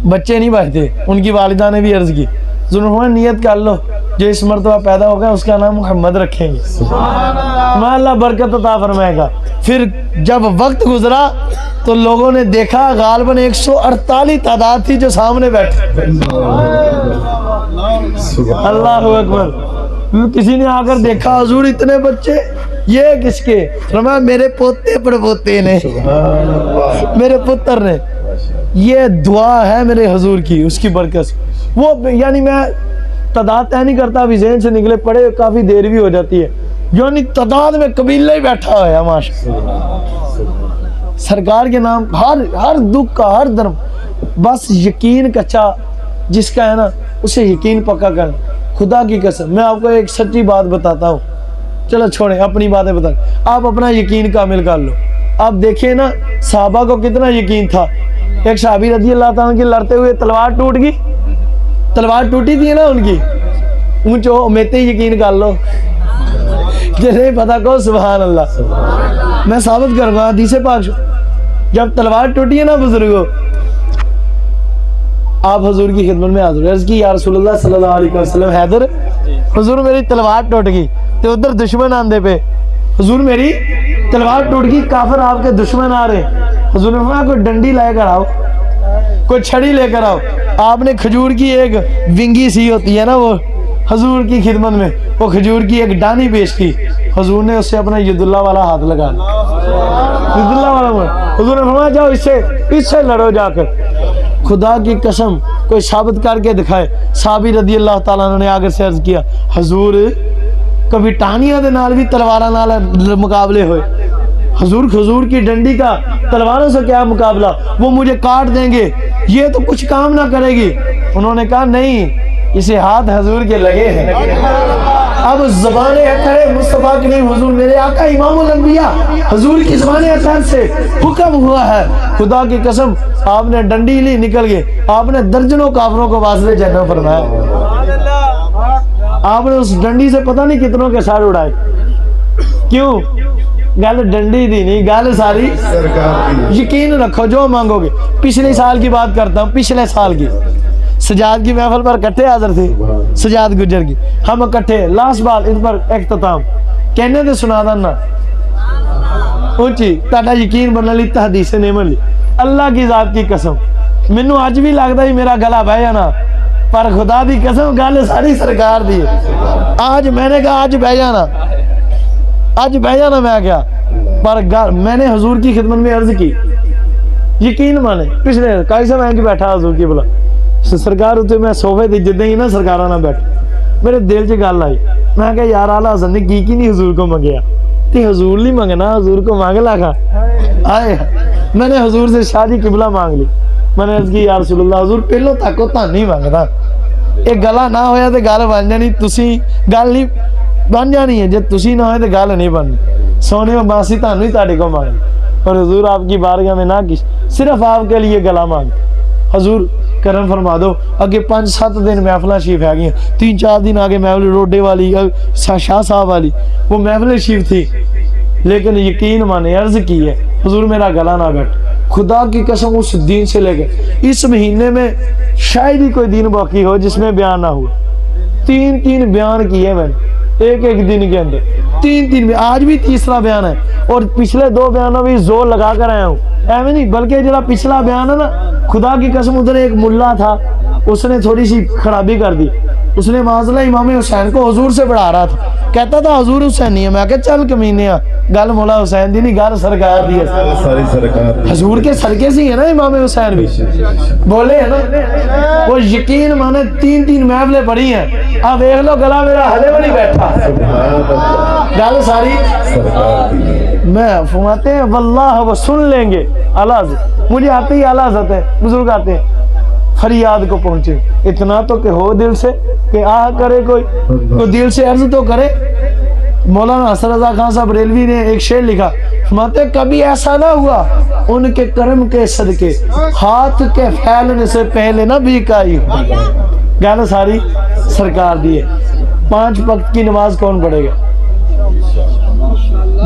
بچے نہیں بچتے، ان کی والدہ نے بھی عرض کی، ضرور نیت کر لو جو اس مرتبہ پیدا ہوگا اس کا نام محمد رکھیں گے، میں اللہ برکت عطا فرمائے گا۔ پھر جب وقت گزرا تو لوگوں نے دیکھا غالباً 148 تعداد تھی جو سامنے بیٹھے، اللہ اکبر، کسی نے آ کر دیکھا حضور اتنے بچے، یہ کس کے؟ فرمایا میرے پوتے پڑپوتے نے، میرے پتر نے، یہ دعا ہے میرے حضور کی، اس کی برکت سے۔ وہ یعنی میں تعداد طے نہیں کرتا، ابھی ذہن سے نکلے پڑے کافی دیر بھی ہو جاتی ہے، یعنی تعداد میں قبیلہ ہی بیٹھا ہوا ہے ماشاءاللہ۔ سرکار کے نام ہر دکھ کا، ہر درم، بس یقین کچا جس کا ہے نا اسے یقین پکا کر۔ خدا کی قسم میں آپ کو ایک سچی بات بتاتا ہوں، چلو چھوڑیں اپنی باتیں بتا، آپ اپنا یقین کامل کر لو۔ آپ دیکھیں نا صحابہ کو کتنا یقین تھا، ایک صحابی رضی اللہ تعالیٰ کی لڑتے ہوئے تلوار ٹوٹ گئی، تلوار ٹوٹی تھی نا ان کی، اونچو میتے یقین کر لو، جنہیں پتا کو سبحان اللہ، میں ثابت کروں گا حدیث پاک، جب تلوار ٹوٹی ہے نا بزرگوں، آپ حضور کی خدمت میں حاضر، عرض کی یا رسول اللہ صلی اللہ علیہ وسلم، حیدر حضور میری تلوار ٹوٹ گئی، تو ادھر دشمن آندے پہ، حضور میری تلوار ٹوٹ گئی، کافر آپ کے دشمن آ رہے، حضور نے فرمایا کوئی ڈنڈی لے کر آؤ، کوئی چھڑی لے کر آؤ، آپ نے کھجور کی ایک ونگی سی ہوتی ہے نا وہ حضور کی خدمت میں، وہ کھجور کی ایک ڈانی پیش کی، حضور نے اس سے اپنا ید اللہ والا ہاتھ لگا لیا، ید اللہ والا، حضور نے فرمایا جاؤ اس سے لڑو جا کر۔ خدا کی قسم کوئی ثابت کر کے دکھائے۔ صحابی رضی اللہ تعالیٰ نے آگے سے عرض کیا حضور کبھی ٹانیاں دے نال بھی تلواراں نال مقابلے ہوئے، حضور کی ڈنڈی کا تلواروں سے کیا مقابلہ، وہ مجھے کاٹ دیں گے، یہ تو کچھ کام نہ کرے گی۔ انہوں نے کہا نہیں، اسے ہاتھ حضور کے لگے ہیں، اب زبان اطہر مصطفیٰ کے لیے حضور میرے آقا امام الانبیاء حضور کی زبان اطہر سے حکم ہوا ہے۔ خدا کی قسم آپ نے ڈنڈی لی، نکل گئے، آپ نے درجنوں کافروں کو واصل جنت فرمایا، آپ نے اس ڈنڈی سے پتہ نہیں کتنوں کے سر اڑائے، کیوں؟ گل ڈنڈی دی نہیں، گل ساری یقین رکھو جو مانگو گے۔ پچھلے سال کی بات کرتا ہوں، پچھلے سال کی سجاد کی محفل پر کٹھے حاضر تھے، سجاد گجر کی، ہم کٹھے لاسٹ بال اس پر اختتام کہنے دے سنا دینا اونچی تاڑا یقین بننا لی تحدیث نے من لی، اللہ کی ذات کی قسم مینوں اج بھی لگدا ہی میرا گلا بہ جانا، پر خدا دی قسم گل ساری سرکار دی ہے۔ آج میں نے کہا آج بہ جانا میں کیا، پر میں نے حضور کی خدمت میں عرض کی، یقین مانے پچھلے کائی صاحب اینج بیٹھا حضور کی بلا سرکار اتنے میں صوفے دی جدیں ہی نا سرکارہ نہ بیٹھ، میرے دل چ گل آئی، میں کہا یار اعلیٰ حسن نے کی نہیں حضور کو منگیا، تے حضور نہیں مانگنا, حضور کو مانگ لگا. آئے میں نے حضور سے شادی قبلہ مانگ لی. میں نے عرض کی یا رسول اللہ, حضور پہلو تک تو نہیں مانگتا, یہ گلا نہ ہویا تو گل بن جانی, تسی گل نہیں بن جانی ہے, جب تسی نہ ہوئے تو گل نہیں بننی. سونے و باسی تانوں ہی تاڑے کو مانگی, اور حضور آپ کی بارگاہ میں نہ کی, صرف آپ کے لیے گلا مانگ. حضور کرم فرما دو, اگے 5-7 دن محفلیں شریف ہے گئی, 3-4 دن آگے محفل روڈے والی شاہ صاحب والی وہ محفل شریف تھی, لیکن یقین مانے عرض کی ہے حضور میرا گلا نہ بیٹھ. خدا کی قسم اس دین سے لے کے اس مہینے میں شاید ہی کوئی دن باقی ہو جس میں بیان نہ ہوا. 3 بیان کیے میں نے ایک دن کے اندر, 3 آج بھی تیسرا بیان ہے, اور پچھلے 2 بیانوں بھی زور لگا کر آیا ہوں. ایویں نہیں, بلکہ جڑا پچھلا بیان ہے نا, خدا کی قسم ادھر ایک ملا تھا, اس نے تھوڑی سی خرابی کر دی. اس نے معاذ امام حسین کو حضور سے بڑھا رہا تھا, کہتا تھا حضور حسین نہیں ہے. میں کہ چل کمینے, گل مولا حسین دی نہیں, گل سرکار دی ہے. ساری سرکار حضور کے صدقے سے ہی ہے نا امام حسین بھی بولے ہے نا. وہ یقین مانے 3 محفلیں پڑھی ہیں. اب دیکھ لو گلا میرا ہلے بھی نہیں بیٹھا, گل ساری سرکار دی. میں فرماتے ہیں واللہ وہ سن لیں گے. اعلیٰ مجھے آتے ہی اعلیٰ حضرت ہیں, بزرگ آتے ہیں, فریاد کو پہنچے اتنا تو کہ ہو دل سے کہ آ کرے کوئی دل سے عرض تو کرے. مولانا حسن رضا خان صاحب ریلوی نے ایک شعر لکھا, فرماتے کبھی ایسا نہ ہوا ان کے کرم کے صدقے ہاتھ کے پھیلنے سے پہلے نہ بھیکائی. گانا ساری سرکار دی ہے. 5 وقت کی نماز کون پڑھے گا؟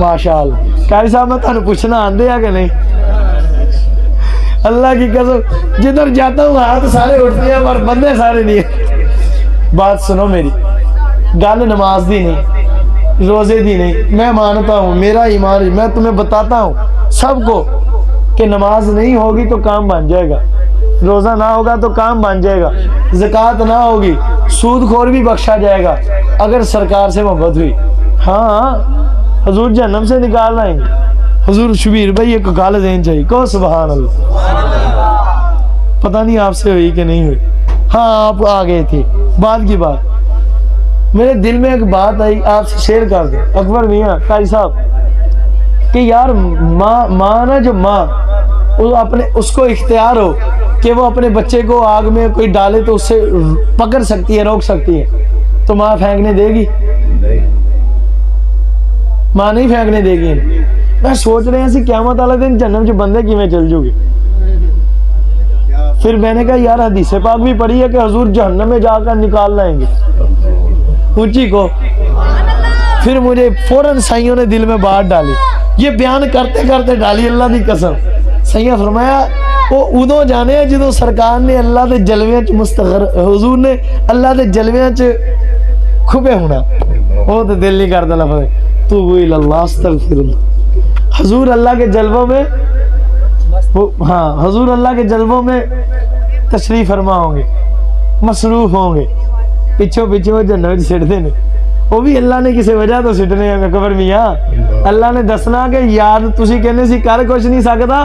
ماشاءاللہ. قاری صاحب میں تانوں پوچھنا آندے ہے کہ نہیں؟ اللہ کی قسم جدھر جاتا ہوں ہاتھ سارے اٹھتے ہیں پر بندے سارے نہیں ہیں. بات سنو میری, گل نماز دی نہیں, روزے دی نہیں. میں مانتا ہوں, میرا ایمان, میں تمہیں بتاتا ہوں سب کو کہ نماز نہیں ہوگی تو کام بن جائے گا, روزہ نہ ہوگا تو کام بن جائے گا, زکوٰۃ نہ ہوگی سود خور بھی بخشا جائے گا اگر سرکار سے محبت ہوئی. ہاں حضور جہنم سے نکال لائیں گے. حضور شبیر بھائی ایک گال ذہن چاہیے, کہو سبحان اللہ. پتہ نہیں آپ سے ہوئی کہ نہیں ہوئی. ہاں آپ آ گئے تھے. بات کی بات میرے دل میں ایک بات آئی, آپ سے شیئر کر دیں. اکبر میاں قاری صاحب کہ یار ماں نا, جو ماں اپنے اس کو اختیار ہو کہ وہ اپنے بچے کو آگ میں کوئی ڈالے تو اس سے پکڑ سکتی ہے, روک سکتی ہے, تو ماں پھینکنے دے گی؟ ماں نہیں پھینکنے دے گی. میں سوچ رہے ہیں سی قیامت والے دن جہنم چ بندے کیویں چل جو گے. پھر میں نے کہا یار حدیث پاک بھی پڑھی ہے کہ حضور جہنم میں جا کر نکال لائیں گے اونچی کو. پھر مجھے فوراً سائیوں نے دل میں بات ڈالی, یہ بیان کرتے کرتے ڈالی اللہ دی قسم. سائیاں فرمایا وہ ادو جانے ہیں جدو سرکار نے اللہ دے جلویاں چ مستغر, حضور نے اللہ دے جلویاں چ کھپے ہونا. وہ تو دل نہیں کرتا لفظ توبوا الی اللہ استغفر اللہ. حضور اللہ کے جلووں میں, ہاں حضور اللہ کے جلووں میں تشریف فرما ہوں گے, مصروف ہوں گے, پچھو وہ جنت سٹتے ہیں. وہ بھی اللہ نے کسی وجہ تو سٹنے ہیں. اکبر میاں اللہ نے دسنا کہ یاد تسی کہنے سی کر کچھ نہیں سکتا,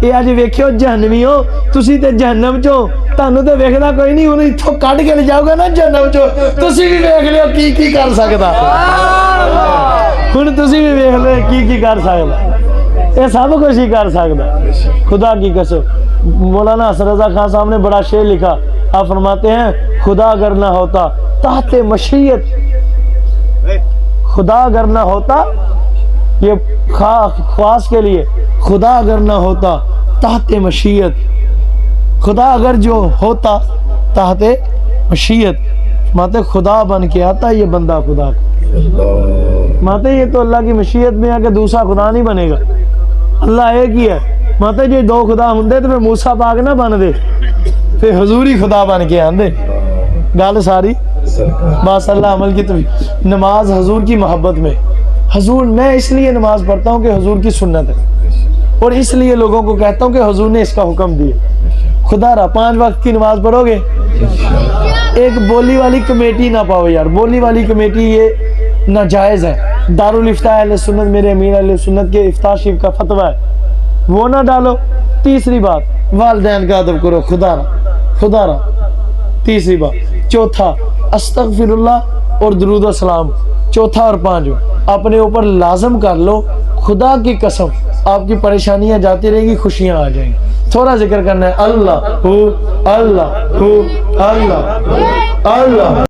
یہ اج ویکھیو جہنمی ہو تسی تے جہنم چو, تانوں تے ویکھدا کوئی نہیں, ہن ایتھوں کڈ کے لے جاؤ گا نا جہنم چو, تسی بھی ویکھ لیو کی کر سکدا. ہن تسی بھی ویکھ لے کی کر سکدا. یہ سب کچھ ہی کر سکتا خدا کی قسم. مولانا حسن رضا خان صاحب نے بڑا شعر لکھا. آپ فرماتے ہیں خدا اگر نہ ہوتا تحت مشیت, خدا اگر نہ ہوتا, یہ خواص کے لیے, خدا اگر نہ ہوتا تحت مشیت, خدا اگر جو ہوتا تحت مشیت, ماتے خدا بن کے آتا یہ بندہ خدا کا. ماتے یہ تو اللہ کی مشیت میں ہے کہ دوسرا خدا نہیں بنے گا, اللہ ایک ہی ہے. ماتے جی 2 خدا ہوندے تو پھر موسیٰ پاک نہ بن دے, پھر حضور ہی خدا بن کے آندے. گل ساری بس اللہ عمل کی. تو نماز حضور کی محبت میں, حضور میں اس لیے نماز پڑھتا ہوں کہ حضور کی سنت ہے, اور اس لیے لوگوں کو کہتا ہوں کہ حضور نے اس کا حکم دیا. خدا را 5 وقت کی نماز پڑھو گے. ایک بولی والی کمیٹی نہ پاؤ یار, بولی والی کمیٹی یہ ناجائز ہے. دارالافتاء اہل سنت, میرے امیر اہل سنت کے افتاء شریف کا فتویٰ ہے, وہ نہ ڈالو. تیسری بات والدین کا ادب کرو خدا را. تیسری بات. چوتھا استغفر اللہ اور درود و سلام چوتھا اور پانچواں اپنے اوپر لازم کر لو. خدا کی قسم آپ کی پریشانیاں جاتی رہیں گی, خوشیاں آ جائیں گی. تھوڑا ذکر کرنا ہے اللہ ہو اللہ ہو اللہ اللہ.